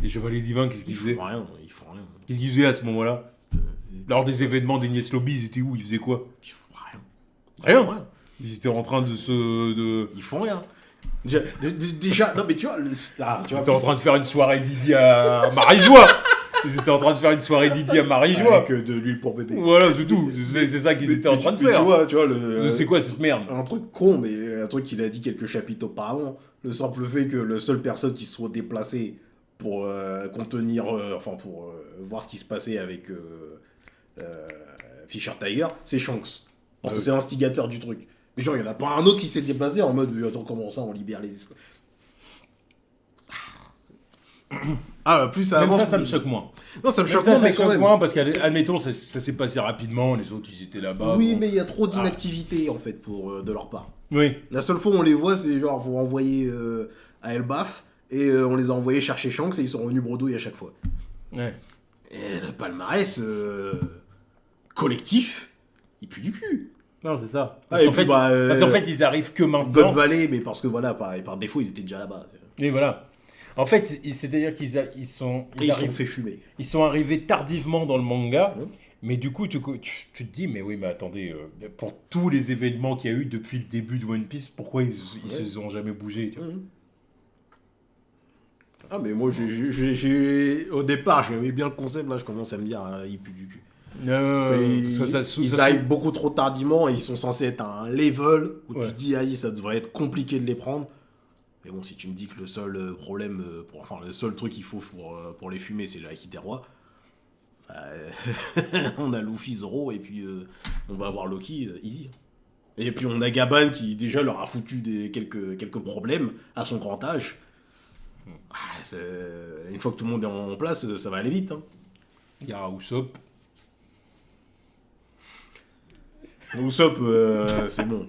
Les chevaliers divins, qu'est-ce qu'ils faisaient? Ils font rien. Qu'est-ce qu'ils faisaient à ce moment-là? C'est- Lors des événements d'Ignace Lobby, ils étaient où? Ils faisaient quoi? Ils font rien. Rien. Ils étaient en train de... Ils font rien. Déjà, non mais tu vois, tu Ils vois étaient en train de faire une soirée Didi à Marie-Joie. Ils étaient en train de faire une soirée Didi à Marie-Joie. avec de l'huile pour bébé. Voilà, c'est tout. C'est ça qu'ils étaient en train de faire. Tu vois C'est quoi cette merde? un truc con, mais un truc qu'il a dit quelques chapitres auparavant. Le simple fait que la seule personne qui se soit déplacée pour contenir, pour voir ce qui se passait avec Fisher Tiger, c'est Shanks. Parce que c'est l'instigateur du truc. Mais genre, il n'y en a pas un autre qui s'est déplacé en mode attends, comment ça, on libère les esclaves. Ah, plus ça Même avance. ça me choque moins. Non, ça me Même choque ça, pas, ça mais me quand choque même. moins parce qu'admettons, ça s'est passé rapidement. Les autres, ils étaient là-bas. Oui, bon. mais il y a trop d'inactivité en fait de leur part. Oui. La seule fois où on les voit, c'est genre, faut envoyer à Elbaf et on les a envoyés chercher Shanks et ils sont revenus bredouilles à chaque fois. Ouais. Et le palmarès collectif, il pue du cul. Non, c'est ça. Ah, Parce et qu'en puis, fait, fait, ils arrivent que maintenant. God Valley, mais parce que voilà, par défaut, ils étaient déjà là-bas. Et voilà. En fait, c'est-à-dire qu'ils sont fait fumer. ils sont arrivés tardivement dans le manga. Ouais. Mais du coup, tu te dis, mais oui, mais attendez, pour tous les événements qu'il y a eu depuis le début de One Piece, pourquoi ils se sont jamais bougés, tu vois? Ah, mais moi, au départ, j'aimais bien le concept, là, je commence à me dire, il pue du cul. Ils arrivent beaucoup trop tardivement et ils sont censés être à un level où tu te dis, ça devrait être compliqué de les prendre. Mais bon, si tu me dis que le seul problème, le seul truc qu'il faut pour les fumer, c'est le Haki des Rois, on a Luffy, Zoro, et puis on va avoir Loki, easy. Et puis on a Gaban qui déjà leur a foutu quelques problèmes à son grand âge. Une fois que tout le monde est en place, ça va aller vite. Hein. Il y a Usopp. Usopp, c'est bon.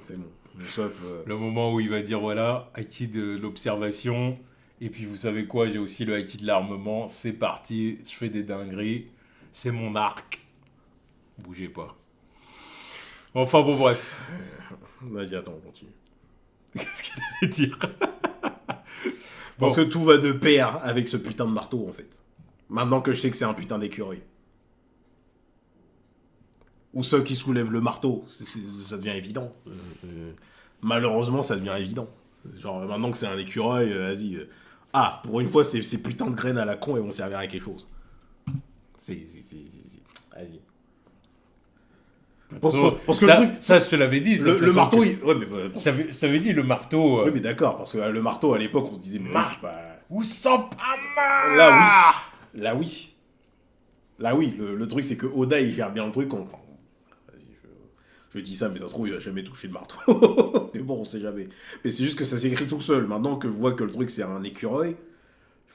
Usopp, Le moment où il va dire, voilà, Haki de l'observation, et puis vous savez quoi, j'ai aussi le Haki de l'armement, c'est parti, je fais des dingueries, c'est mon arc. Bougez pas. Enfin bon, bref. Vas-y, attends, on continue. Qu'est-ce qu'il allait dire? Parce que tout va de pair avec ce putain de marteau, en fait. Maintenant que je sais que c'est un putain d'écureuil. Ou ceux qui soulèvent le marteau, ça devient évident. Malheureusement, ça devient évident. Genre, maintenant que c'est un écureuil, vas-y. Ah, pour une fois, ces putains de graines à la con, elles vont servir à quelque chose. Vas-y. Parce que le truc... Ça, je te l'avais dit. Le marteau, que... ouais, mais... Je t'avais dit, le marteau... Oui, mais d'accord, parce que le marteau, à l'époque, on se disait... Mais c'est pas... Usopp Hammer. Là, oui. Là, oui. Le truc, c'est que Oda, il gère bien le truc. Vas-y, je dis ça, mais ça se trouve, il a jamais touché le marteau. Mais bon, on sait jamais. Mais c'est juste que ça s'écrit tout seul. Maintenant que je vois que le truc, c'est un écureuil,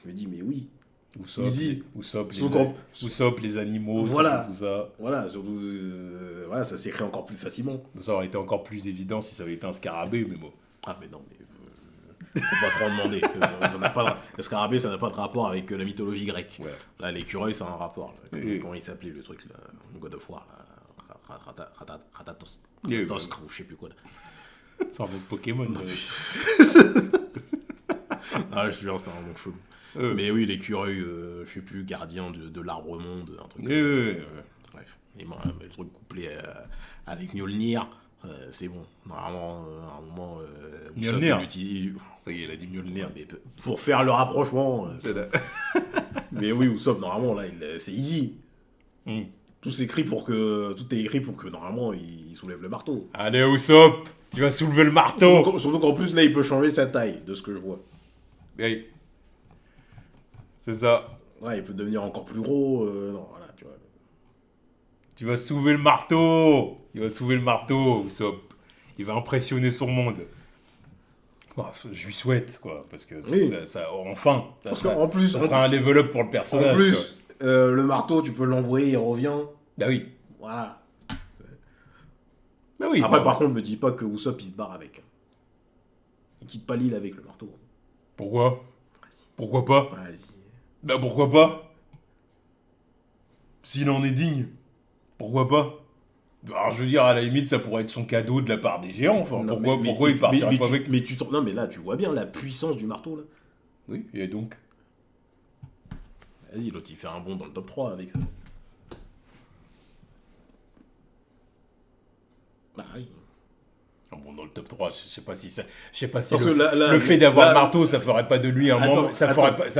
je me dis, mais oui. Usopp, les animaux, voilà. tout ça. Voilà, surtout, voilà, ça s'écrit encore plus facilement. Ça aurait été encore plus évident si ça avait été un scarabée, mais bon. Ah, mais non, mais... faut pas trop en demander. Le scarabée, ça n'a pas de rapport avec la mythologie grecque. Ouais. Là, l'écureuil, ça a un rapport. Là. Comment il s'appelait le truc, là, le God of War, là, Ratatos, ou je sais plus quoi. Là. C'est un mot de Pokémon. Non, je suis c'est un nom chelou. Mais oui, l'écureuil, je sais plus, gardien de l'arbre monde, un truc comme ça. Bref, et moi, le truc couplé avec Mjolnir, c'est bon. Normalement, à un moment, Mjolnir. Ça y est, il a dit Mjolnir. Mais pour faire le rapprochement. Mais oui, Usopp, normalement, là, c'est easy. Tout est écrit pour que normalement, il soulève le marteau. Allez, Usopp, tu vas soulever le marteau. Surtout qu'en plus, là, il peut changer sa taille, de ce que je vois. Oui. C'est ça. Ouais, il peut devenir encore plus gros. Non, voilà, tu vois. Tu vas soulever le marteau. Il va soulever le marteau, Usopp. Il va impressionner son monde. Bon, je lui souhaite, quoi, parce que enfin, parce qu'en plus, ça sera un level up pour le personnage. En plus, le marteau, tu peux l'envoyer, il revient. Bah oui. Voilà. Bah oui. Après, par contre, me dis pas que Usopp, il se barre avec. Il quitte pas l'île avec le marteau. Pourquoi ? Vas-y. Pourquoi pas ? Vas-y. Bah pourquoi pas ? S'il en est digne, pourquoi pas ? Alors je veux dire, à la limite, ça pourrait être son cadeau de la part des géants. Enfin, non, pourquoi il partirait pas avec ? Non, mais là, tu vois bien la puissance du marteau, là. Oui, et donc ? Vas-y, l'autre, il fait un bond dans le top 3 avec ça. Bah oui. Bon, dans le top 3, je sais pas si le fait d'avoir le marteau, ça ferait pas de lui un membre, ça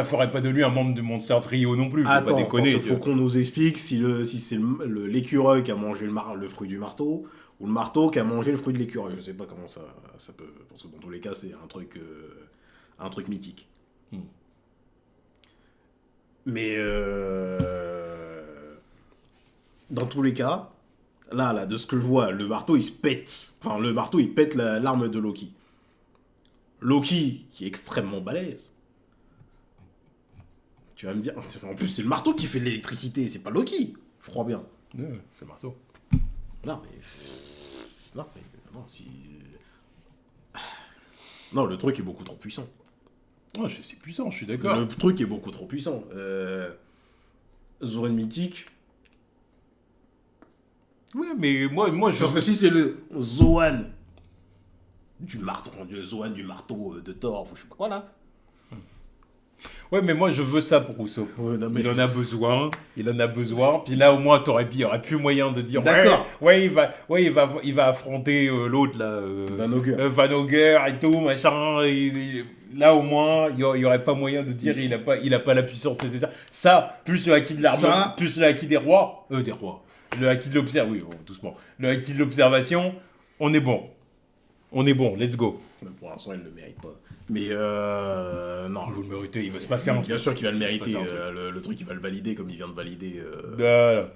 ferait pas de lui un membre du Monster Trio non plus. Attends, pas déconner. Il faut qu'on nous explique si c'est l'écureuil qui a mangé le fruit du marteau ou le marteau qui a mangé le fruit de l'écureuil. Je sais pas comment ça peut, parce que dans tous les cas, c'est un truc mythique. Mais dans tous les cas. Là, de ce que je vois, le marteau, il se pète. Enfin, le marteau, il pète l'arme de Loki. Loki, qui est extrêmement balèze. Tu vas me dire... En plus, c'est le marteau qui fait de l'électricité, c'est pas Loki. Je crois bien. Ouais, c'est le marteau. Non, si... Non, le truc est beaucoup trop puissant. Oh, c'est puissant, je suis d'accord. Le truc est beaucoup trop puissant. Zoran mythique... Ouais, mais moi je... Parce que si c'est le Zoan du marteau de Thor, je sais pas quoi là. Ouais, mais moi je veux ça pour Usopp. Ouais, mais... Il en a besoin. Puis là au moins il y aurait plus moyen de dire. D'accord. Il va affronter l'autre là. Van Ogre et tout machin. Là au moins il y aurait pas moyen de dire il a pas la puissance nécessaire. Ça plus le acquis de l'arme, plus le acquis des rois. Le acquis de l'observation, oui, doucement. Le acquis de l'observation, on est bon. Let's go. Pour l'instant, il ne le mérite pas. Mais non. Vous le méritez, il va se passer un truc. Bien sûr qu'il va le mériter. Le truc, il va le valider comme il vient de valider.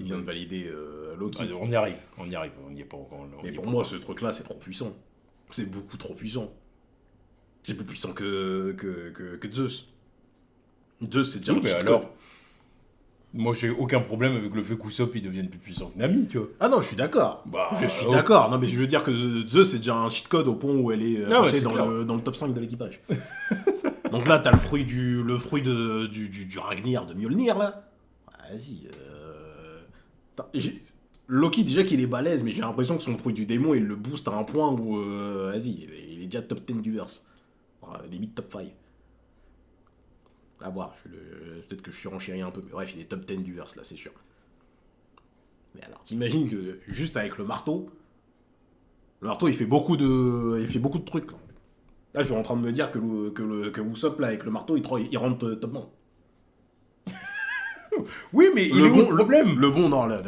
Il vient de valider Loki. On y arrive. On n'y est pas encore. Mais pour moi, ce truc-là, c'est trop puissant. C'est beaucoup trop puissant. C'est plus puissant que Zeus. Zeus, c'est déjà un cheat code. Moi, j'ai aucun problème avec le fait qu'Usopp il devienne plus puissant que Nami, tu vois. Ah non, je suis d'accord. Je suis d'accord. Non, mais je veux dire que Zeus, c'est déjà un cheat code au point où elle est passée dans le top 5 de l'équipage. Donc là, t'as le fruit du Ragnir de Mjolnir, là. Vas-y. Loki, déjà qu'il est balèze, mais j'ai l'impression que son fruit du démon, il le booste à un point où, vas-y, il est déjà top 10 du verse. Limite top 5. À voir. Peut-être que je surenchéris un peu. Mais bref, il est top 10 du verse, là, c'est sûr. Mais alors, t'imagines que juste avec le marteau, il fait beaucoup de trucs. Là, je suis en train de me dire que Usopp, là, avec le marteau, il rentre top 1. Oui, mais il est où le problème? Le bon, non, là.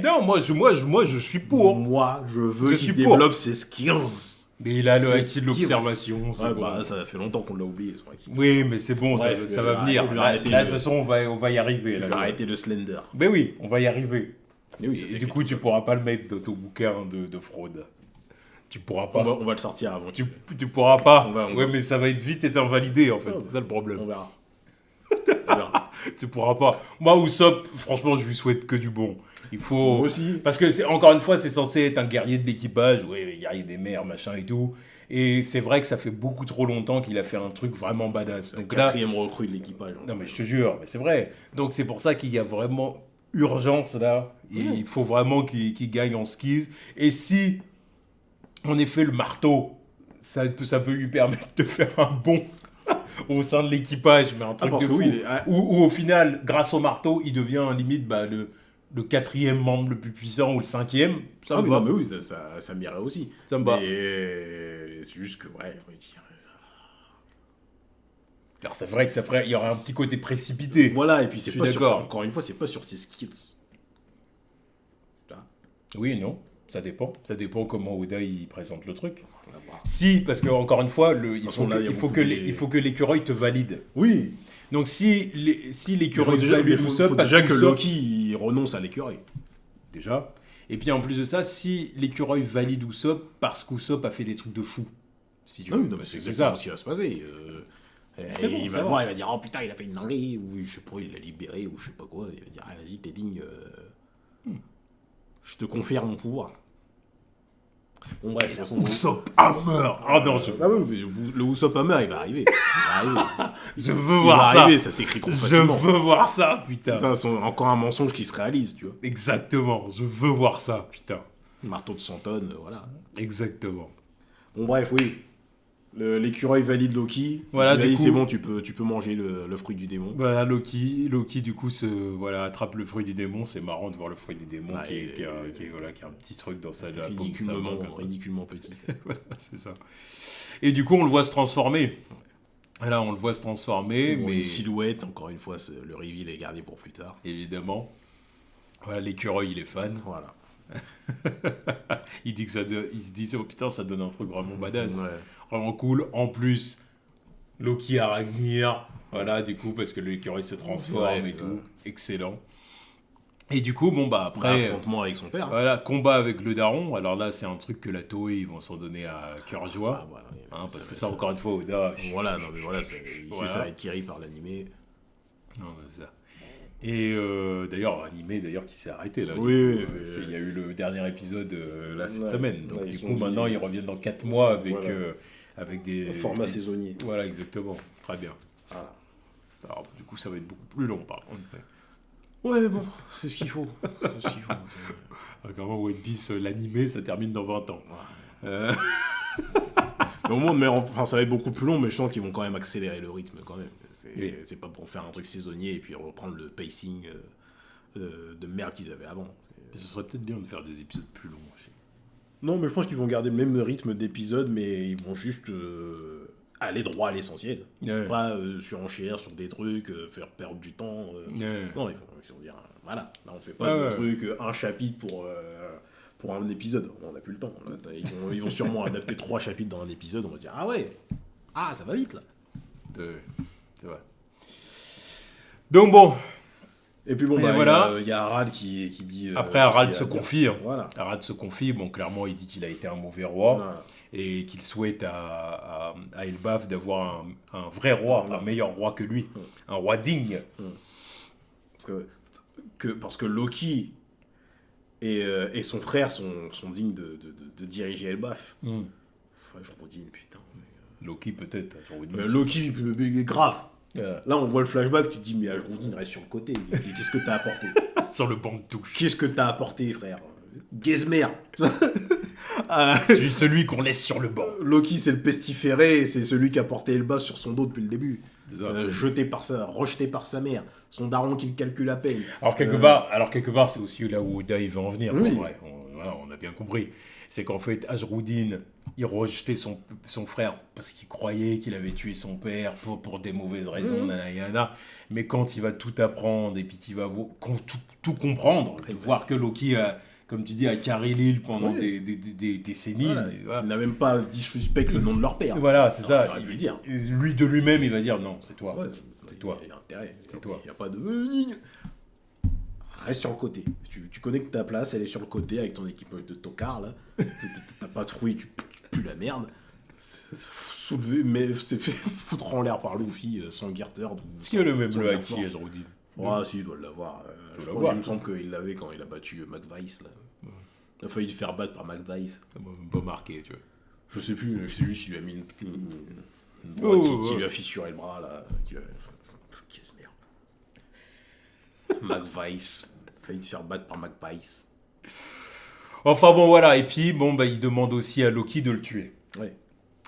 Non, moi, je suis pour. Moi, je veux Je qu'il suis pour. développe ses skills. Mais il a le C'est IC de l'observation. c'est Ouais, bon. bah, ça fait longtemps qu'on l'a oublié. Oui, mais c'est bon, Ouais, ça va venir. je vais Là, arrêter de toute façon, on va y arriver. Je Là, vais arrêter le Slender. Mais oui, on va y arriver. Et oui, ça Et s'écrit du coup, tout tu seul. pourras pas le mettre dans ton bouquin de fraude. Tu pourras pas. On va le sortir avant. Tu pourras pas. On va. Ouais, mais ça va être vite être invalidé, en fait. Ouais, C'est ça le problème. On verra. On verra. Tu pourras pas. Moi, Usopp, franchement, je lui souhaite que du bon. Il faut. Moi aussi. Parce que, encore une fois, c'est censé être un guerrier de l'équipage. Oui, guerrier des mers, machin et tout. Et c'est vrai que ça fait beaucoup trop longtemps qu'il a fait un truc vraiment badass. Donc là. Quatrième recrue de l'équipage. Non, mais je te jure, mais c'est vrai. Donc c'est pour ça qu'il y a vraiment urgence là. Et il faut vraiment qu'il gagne en skis. Et si, en effet, le marteau, ça peut lui permettre de faire un bond au sein de l'équipage, mais un truc parce de que fou. oui, Ou au final, grâce au marteau, il devient limite le quatrième membre le plus puissant ou le cinquième. Ça me va. non, mais oui, ça m'irait aussi. Ça me va. Mais c'est juste que, ouais, on va dire. Alors c'est vrai que il y aurait un petit côté précipité. Voilà, et puis c'est Je suis pas sur d'accord. encore une fois, c'est pas sur ses skills. Oui et non, ça dépend. Ça dépend comment Oda il présente le truc. On va voir. Si, parce que encore une fois, il façon, là, il y a faut beaucoup que des- il faut que l'écureuil te valide. Oui, Donc si l'écureuil il valide faut Usopp, parce déjà que Usopp- Loki il renonce à l'écureuil. déjà. Et puis en plus de ça, si l'écureuil valide Usopp parce qu'Usopp a fait des trucs de fou. Si tu Ah veux. oui, non, mais Parce c'est que exactement ce qui va se passer. C'est bon, il ça va le va. voir, il va dire oh putain, il a fait une dinguerie, ou je sais pas, il l'a libéré, ou je sais pas quoi. Il va dire ah, vas-y, t'es digne. Je te confère mon pouvoir. Bon, bref, de toute façon, Usopp Hammer. Ah non, Ah oui, mais le Usopp Hammer, il va arriver. je veux Il va voir ça. arriver, ça s'écrit trop Je facilement. veux voir ça, putain. Putain, c'est encore un mensonge qui se réalise, tu vois. Exactement, je veux voir ça, putain. Marteau de 100 tonnes, voilà. Exactement. Bon, bref, oui. L'écureuil valide Loki. Voilà, Il a du dit, coup- c'est bon, tu peux manger le fruit du démon. Voilà, Loki du coup attrape le fruit du démon. C'est marrant de voir le fruit du démon Ouais, qui a un petit truc dans sa paume, Ridiculement, comme ça. ridiculement petit. Voilà, c'est ça. Et du coup, on le voit se transformer. Là, on le voit se transformer, Bon, mais une silhouette, encore une fois, le reveal est gardé pour plus tard. évidemment, voilà, l'écureuil, il est fan. Voilà. Il se dit, oh putain, ça donne un truc vraiment badass, Ouais. vraiment cool. En plus, Loki Aragnir, voilà, du coup, parce que l'écureuil se transforme Ouais, et c'est tout. ça. Excellent. Et du coup, bon, bah après. Affrontement avec son père. Voilà, combat avec le daron. Alors là, c'est un truc que la Toei, ils vont s'en donner à cœur joie. Ah, ouais, Parce que ça, encore une fois, Oda. Voilà, non, mais voilà, il Voilà. sait ça va être tiré par l'animé. Non, c'est ça. Et d'ailleurs, animé qui s'est arrêté là. Oui, du coup, oui, il y a eu le dernier épisode là cette Ouais. semaine. Donc Ouais, du ils coup, sont dit- maintenant, ils reviennent dans 4 mois avec, Voilà. avec des. Format des- saisonnier. Voilà, exactement. Très bien. Voilà. Alors, du coup, ça va être beaucoup plus long par contre. Ouais, mais bon, c'est ce qu'il faut. C'est ce qu'il faut. Quand même, One Piece, l'animé, ça termine dans 20 ans. Mais au moins, mais enfin, ça va être beaucoup plus long, mais je sens qu'ils vont quand même accélérer le rythme quand même. Oui. C'est pas pour faire un truc saisonnier et puis reprendre le pacing de merde qu'ils avaient avant. Ce serait peut-être bien de faire des épisodes plus longs aussi. Non, mais je pense qu'ils vont garder le même rythme d'épisode, mais ils vont juste aller droit à l'essentiel. Ouais. Pas surenchérir sur des trucs, faire perdre du temps. Ouais. Non, ils vont dire, voilà, là on fait pas Ouais, de truc, un chapitre pour un épisode. On n'a plus le temps. Là, ils vont sûrement adapter 3 chapitres dans un épisode, on va dire, ah ouais, ah ça va vite là. C'est vrai. Donc bon, Et puis bon, Et bah, voilà. il y a Harald qui dit... après tout ce Harald qu'il a se à dire. confie. Voilà. Harald se confie, bon clairement il dit qu'il a été un mauvais roi Voilà. et qu'il souhaite à Elbaf d'avoir un vrai roi, un meilleur roi que lui, un roi digne. Parce que Loki et son frère sont dignes de diriger Elbaf. Enfin, je redis, putain. Loki peut-être, j'aurais dit. Mais Loki, il est grave. Euh, Là, on voit le flashback, tu te dis, mais Ajroudine reste sur le côté. Qu'est-ce que t'as apporté? sur le banc de touche. Qu'est-ce que t'as apporté, frère? Gizmer. Tu es celui qu'on laisse sur le banc. Loki, c'est le pestiféré, c'est celui qui a porté Elbaf sur son dos depuis le début. rejeté par sa mère, son daron qui le calcule à peine. Alors quelque part, c'est aussi là où Oda il veut en venir. Oui. En vrai. On a bien compris. C'est qu'en fait, Ajroudine, il rejetait son frère parce qu'il croyait qu'il avait tué son père pour des mauvaises raisons, nanana. Mais quand il va tout apprendre et puis qu'il va tout comprendre, de voir que Loki a, comme tu dis, a carré l'île pendant des décennies. Voilà. Il n'a même pas disrespect le nom de leur père. Voilà, c'est ça. Il aurait pu le dire. Lui de lui-même, il va dire non, c'est toi. Ouais, c'est toi. Il y a intérêt. C'est toi. Il n'y a pas de... Reste sur le côté. Tu connais que ta place, elle est sur le côté avec ton équipage de tocards, là. T'as pas de fruits, tu pues la merde. Soulevé, mais c'est fait foutre en l'air par Luffy sans Garter. Est-ce qu'il y a le même le haki, Ajroudine? Si, il doit l'avoir. Il me semble qu'il l'avait quand il a battu McVice, là. Il a failli le faire battre par McVice. Ça m'a même pas marqué, tu vois. Je sais plus, c'est lui qui lui a mis une broie qui lui a fissuré le bras, là. Qu'est-ce merde. McVice. Failli se faire battre par McVice. Enfin bon, voilà. Et puis, il demande aussi à Loki de le tuer. Ouais.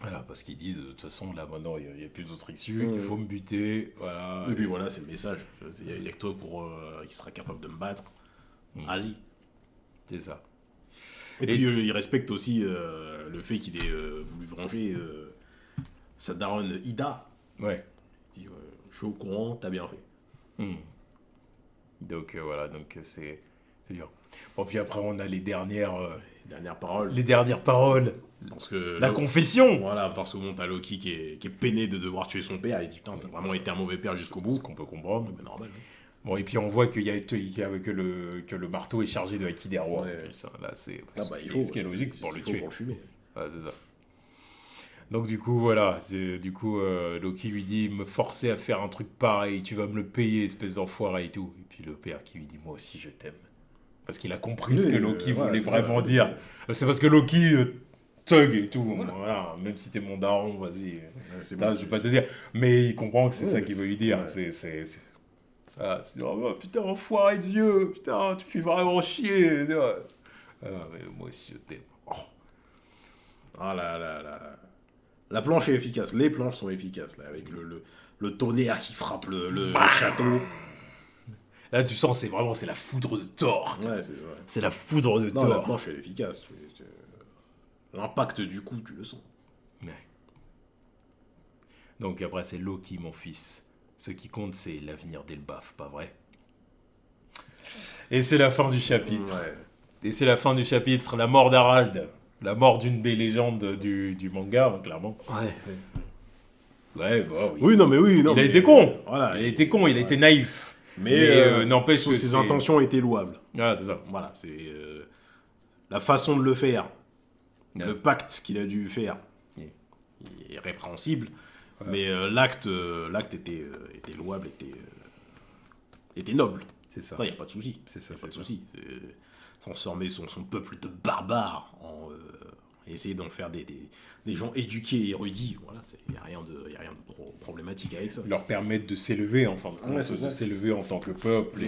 Voilà, parce qu'il dit, de toute façon, là, maintenant, il n'y a plus d'autre issue. Il faut me buter. Voilà. Et puis voilà, c'est le message. Il y a que toi qui sera capable de me battre. Vas-y. C'est ça. Et puis, il respecte aussi le fait qu'il ait voulu venger sa daronne Ida. Ouais. Il dit, je suis au courant, t'as bien fait. Donc voilà, c'est dur. Bon, puis après, on a les dernières paroles. Les dernières paroles. Parce que la confession. Voilà, parce que t'as Loki qui est peiné de devoir tuer son père. Il se dit, putain, t'as vraiment été un mauvais père jusqu'au bout. Ce qu'on peut comprendre. Mais normal. Bon, et puis on voit que le marteau est chargé de Haki des rois. Ouais. En plus, hein. Là, c'est ce qui est logique pour le tuer. Pour le fumer. Ouais, c'est ça. Donc du coup, voilà. Loki lui dit, me forcer à faire un truc pareil, tu vas me le payer, espèce d'enfoiré et tout. Et puis le père qui lui dit, moi aussi je t'aime. Parce qu'il a compris ce que Loki voulait vraiment dire. C'est parce que Loki thug et tout. Voilà. Même si t'es mon daron, vas-y. Là, je vais pas te dire. Mais il comprend que c'est ça qu'il veut lui dire. C'est oh, putain, enfoiré de vieux. Putain, tu fais vraiment chier. Mais moi aussi je t'aime. Oh. La planche est efficace. Les planches sont efficaces. Là, avec le tonnerre qui frappe le château. Là, tu sens, c'est la foudre de Thor. Ouais, c'est ça. C'est la foudre de Thor. La planche, elle est efficace. L'impact du coup, tu le sens. Ouais. Donc après, c'est Loki, mon fils. Ce qui compte, c'est l'avenir d'Elbaf, pas vrai? Et c'est la fin du chapitre. Ouais. Et c'est la fin du chapitre, la mort d'Harald. La mort d'une des légendes du manga, hein, clairement. Ouais, bah oui. Oui, non, mais oui. Il a été con. Voilà. Il a été con, il a été naïf. Mais n'empêche que ses intentions étaient louables. Ah, c'est ça. Voilà, c'est la façon de le faire. Le pacte qu'il a dû faire est répréhensible. Ouais. Mais l'acte était louable, était noble. C'est ça. Il n'y a pas de souci. C'est ça, pas de souci. Transformer son peuple de barbares en essayer d'en faire des gens éduqués et érudits. Voilà, il n'y a rien de problématique avec ça. Leur permettre de s'élever, enfin, de s'élever en tant que peuple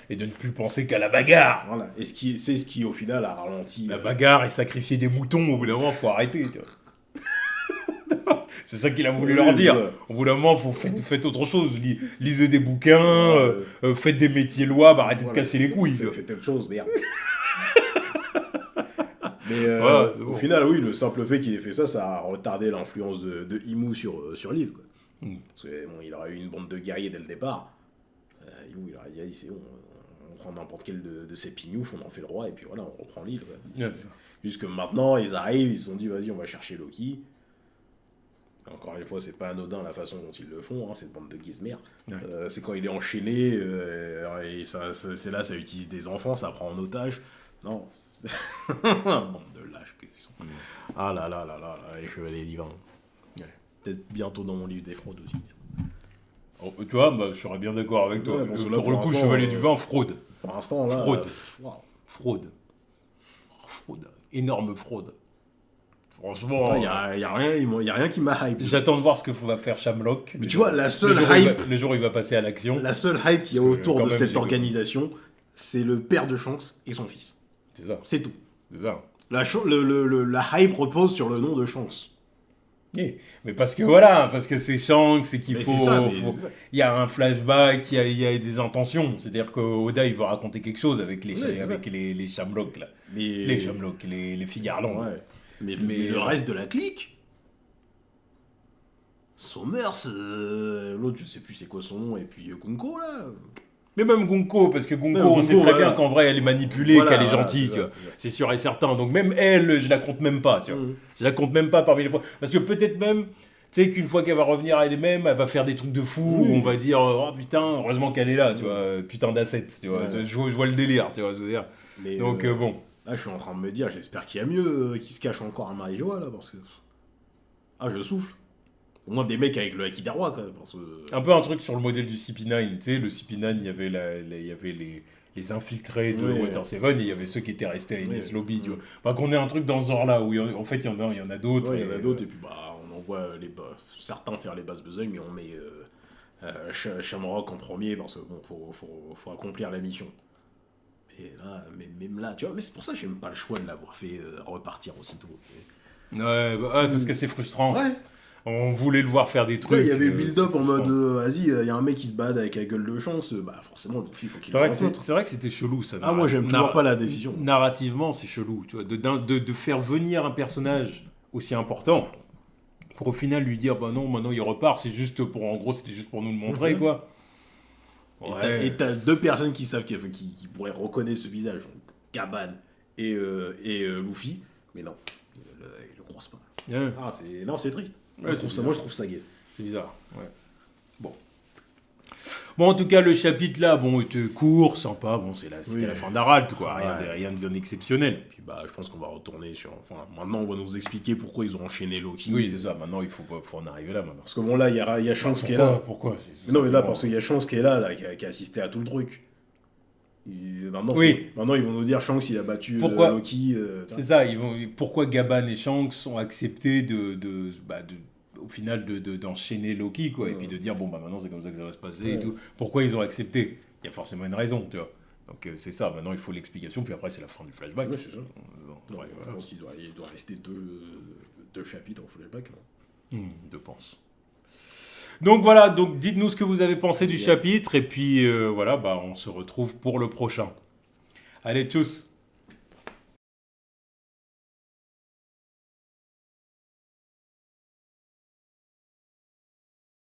et de ne plus penser qu'à la bagarre. Voilà. Et c'est ce qui au final a ralenti. La bagarre et sacrifier des moutons, au bout d'un moment, faut arrêter. Tu vois. C'est ça qu'il a voulu leur dire. Au bout d'un moment, faites autre chose. Lisez des bouquins, faites des métiers louables, arrêtez de casser les couilles. Faites autre chose, merde. Mais au final, oui, le simple fait qu'il ait fait ça, ça a retardé l'influence de Imu sur l'île. Quoi. Parce que, il aurait eu une bande de guerriers dès le départ. Imu, il aurait dit, c'est bon, on prend n'importe quel de ces pignoufs, on en fait le roi, et puis voilà, on reprend l'île. Jusque maintenant, ils arrivent, ils se sont dit, vas-y, on va chercher Loki. Encore une fois, c'est pas anodin la façon dont ils le font, cette bande de gizmers. C'est quand il est enchaîné, et c'est là, ça utilise des enfants, ça prend en otage. Non. Bande de lâches qu'ils sont. Ah là, les chevaliers divins. Peut-être bientôt dans mon livre des fraudes aussi. Oh, tu vois, je serais bien d'accord avec toi. Pour le coup, chevalier du vin, fraude. Pour l'instant, là. Fraude. Fraude. Énorme fraude. Franchement. Il n'y a rien qui m'a hype. J'attends de voir ce que va faire Shamrock. Mais tu vois, la seule hype. Le jour où il va passer à l'action. La seule hype qu'il y a autour de cette organisation, c'est le père de Shanks et son fils. C'est ça. C'est tout. C'est ça. La hype repose sur le nom de Shanks. Mais parce que voilà, parce que c'est Shanks et qu'il Mais faut, c'est ça, mais faut- c'est ça. il y a un flashback, il y a des intentions. C'est-à-dire qu'Oda il veut raconter quelque chose avec Ouais, c'est avec ça. les Shamrock là, les Mais, Shamrock, les filles Garland. ouais. Mais Mais le reste de la clique, Sommers, l'autre, je sais plus c'est quoi son nom, et puis Kunko, là. Mais même Gunko, parce que Gunko, Ouais, on Gunko, sait très voilà. bien qu'en vrai elle est manipulée, Voilà, qu'elle est voilà, gentille, c'est tu ça, vois. c'est ça. C'est sûr et certain. Donc même elle, je la compte même pas, tu vois. Mhm. Je la compte même pas parmi les fois. Parce que peut-être même, tu sais, qu'une fois qu'elle va revenir à elle-même, elle va faire des trucs de fou, Oui. où on va dire, oh putain, heureusement qu'elle est là, tu vois, putain d'asset, tu vois. Ouais. Je vois le délire, tu vois, je veux dire. Mais Donc bon. là, je suis en train de me dire, j'espère qu'il y a mieux, qui se cache encore à Marie-Joa, là, parce que. Ah, je souffle. Au moins des mecs avec le Haki des rois, quand même. Parce que... Un peu un truc sur le modèle du CP9, tu sais, le CP9, il y avait, il y avait les infiltrés de Ouais. Water 7 et il y avait ceux qui étaient restés à Ines Ouais. Lobby, tu vois. Enfin, qu'on ait un truc dans ce genre-là, où en fait, il y en a d'autres. Ouais, il y en a et, d'autres, et puis bah, on envoie certains faire les bases besognes, mais on met Shamrock en premier, parce que bon, faut accomplir la mission. Et là, même là, tu vois, mais c'est pour ça que j'aime pas le choix de l'avoir fait repartir aussitôt. Ouais, parce que c'est frustrant. Ouais, On voulait le voir faire des tu vois, trucs. il y avait le build-up c'est en mode, frustrant. vas-y, il y a un mec qui se balade avec la gueule de chance, bah forcément, Luffy, il faut qu'il C'est le vrai, rencontre. c'est vrai que c'était chelou, ça. Ah, moi, j'aime toujours pas la décision. Narrativement, c'est chelou, tu vois. De faire venir un personnage aussi important, pour au final lui dire, bah non, maintenant il repart, c'est juste pour, en gros, c'était juste pour nous le montrer, c'est quoi. Et t'as deux personnes qui savent qui pourraient reconnaître ce visage, donc Gaban et Luffy, mais non, ils le croisent pas. Ouais, Ah, c'est triste. Ouais, c'est Moi, je trouve ça gaze. c'est bizarre, ouais. Bon. Bon, en tout cas, le chapitre là, bon, était court, sympa, bon, c'était Oui. la fin d'Harald, quoi, Ouais. rien de bien exceptionnel. Puis bah, je pense qu'on va retourner sur. Enfin, maintenant, on va nous expliquer pourquoi ils ont enchaîné Loki. Oui, c'est ça, maintenant, faut en arriver là, maintenant. Parce que bon, là, il y a Shanks qui est là. Pourquoi Mais non, mais là, parce qu'il y a Shanks qui est là, qui a assisté à tout le truc. Maintenant, Oui. maintenant, ils vont nous dire Shanks, il a battu Pourquoi Loki. C'est ça, pourquoi Gaban et Shanks ont accepté au final d'enchaîner Loki, quoi, et puis de dire, bon, bah maintenant c'est comme ça que ça va se passer et Ouais. tout. Pourquoi ils ont accepté? Il y a forcément une raison, tu vois. Donc c'est ça, maintenant il faut l'explication, puis après c'est la fin du flashback. Ouais, c'est ça. Ouais, Ouais, je pense qu'il doit rester deux chapitres en flashback. Non je pense. Donc voilà, donc dites-nous ce que vous avez pensé du Yeah. chapitre, et puis voilà, bah on se retrouve pour le prochain. Allez, tchuss!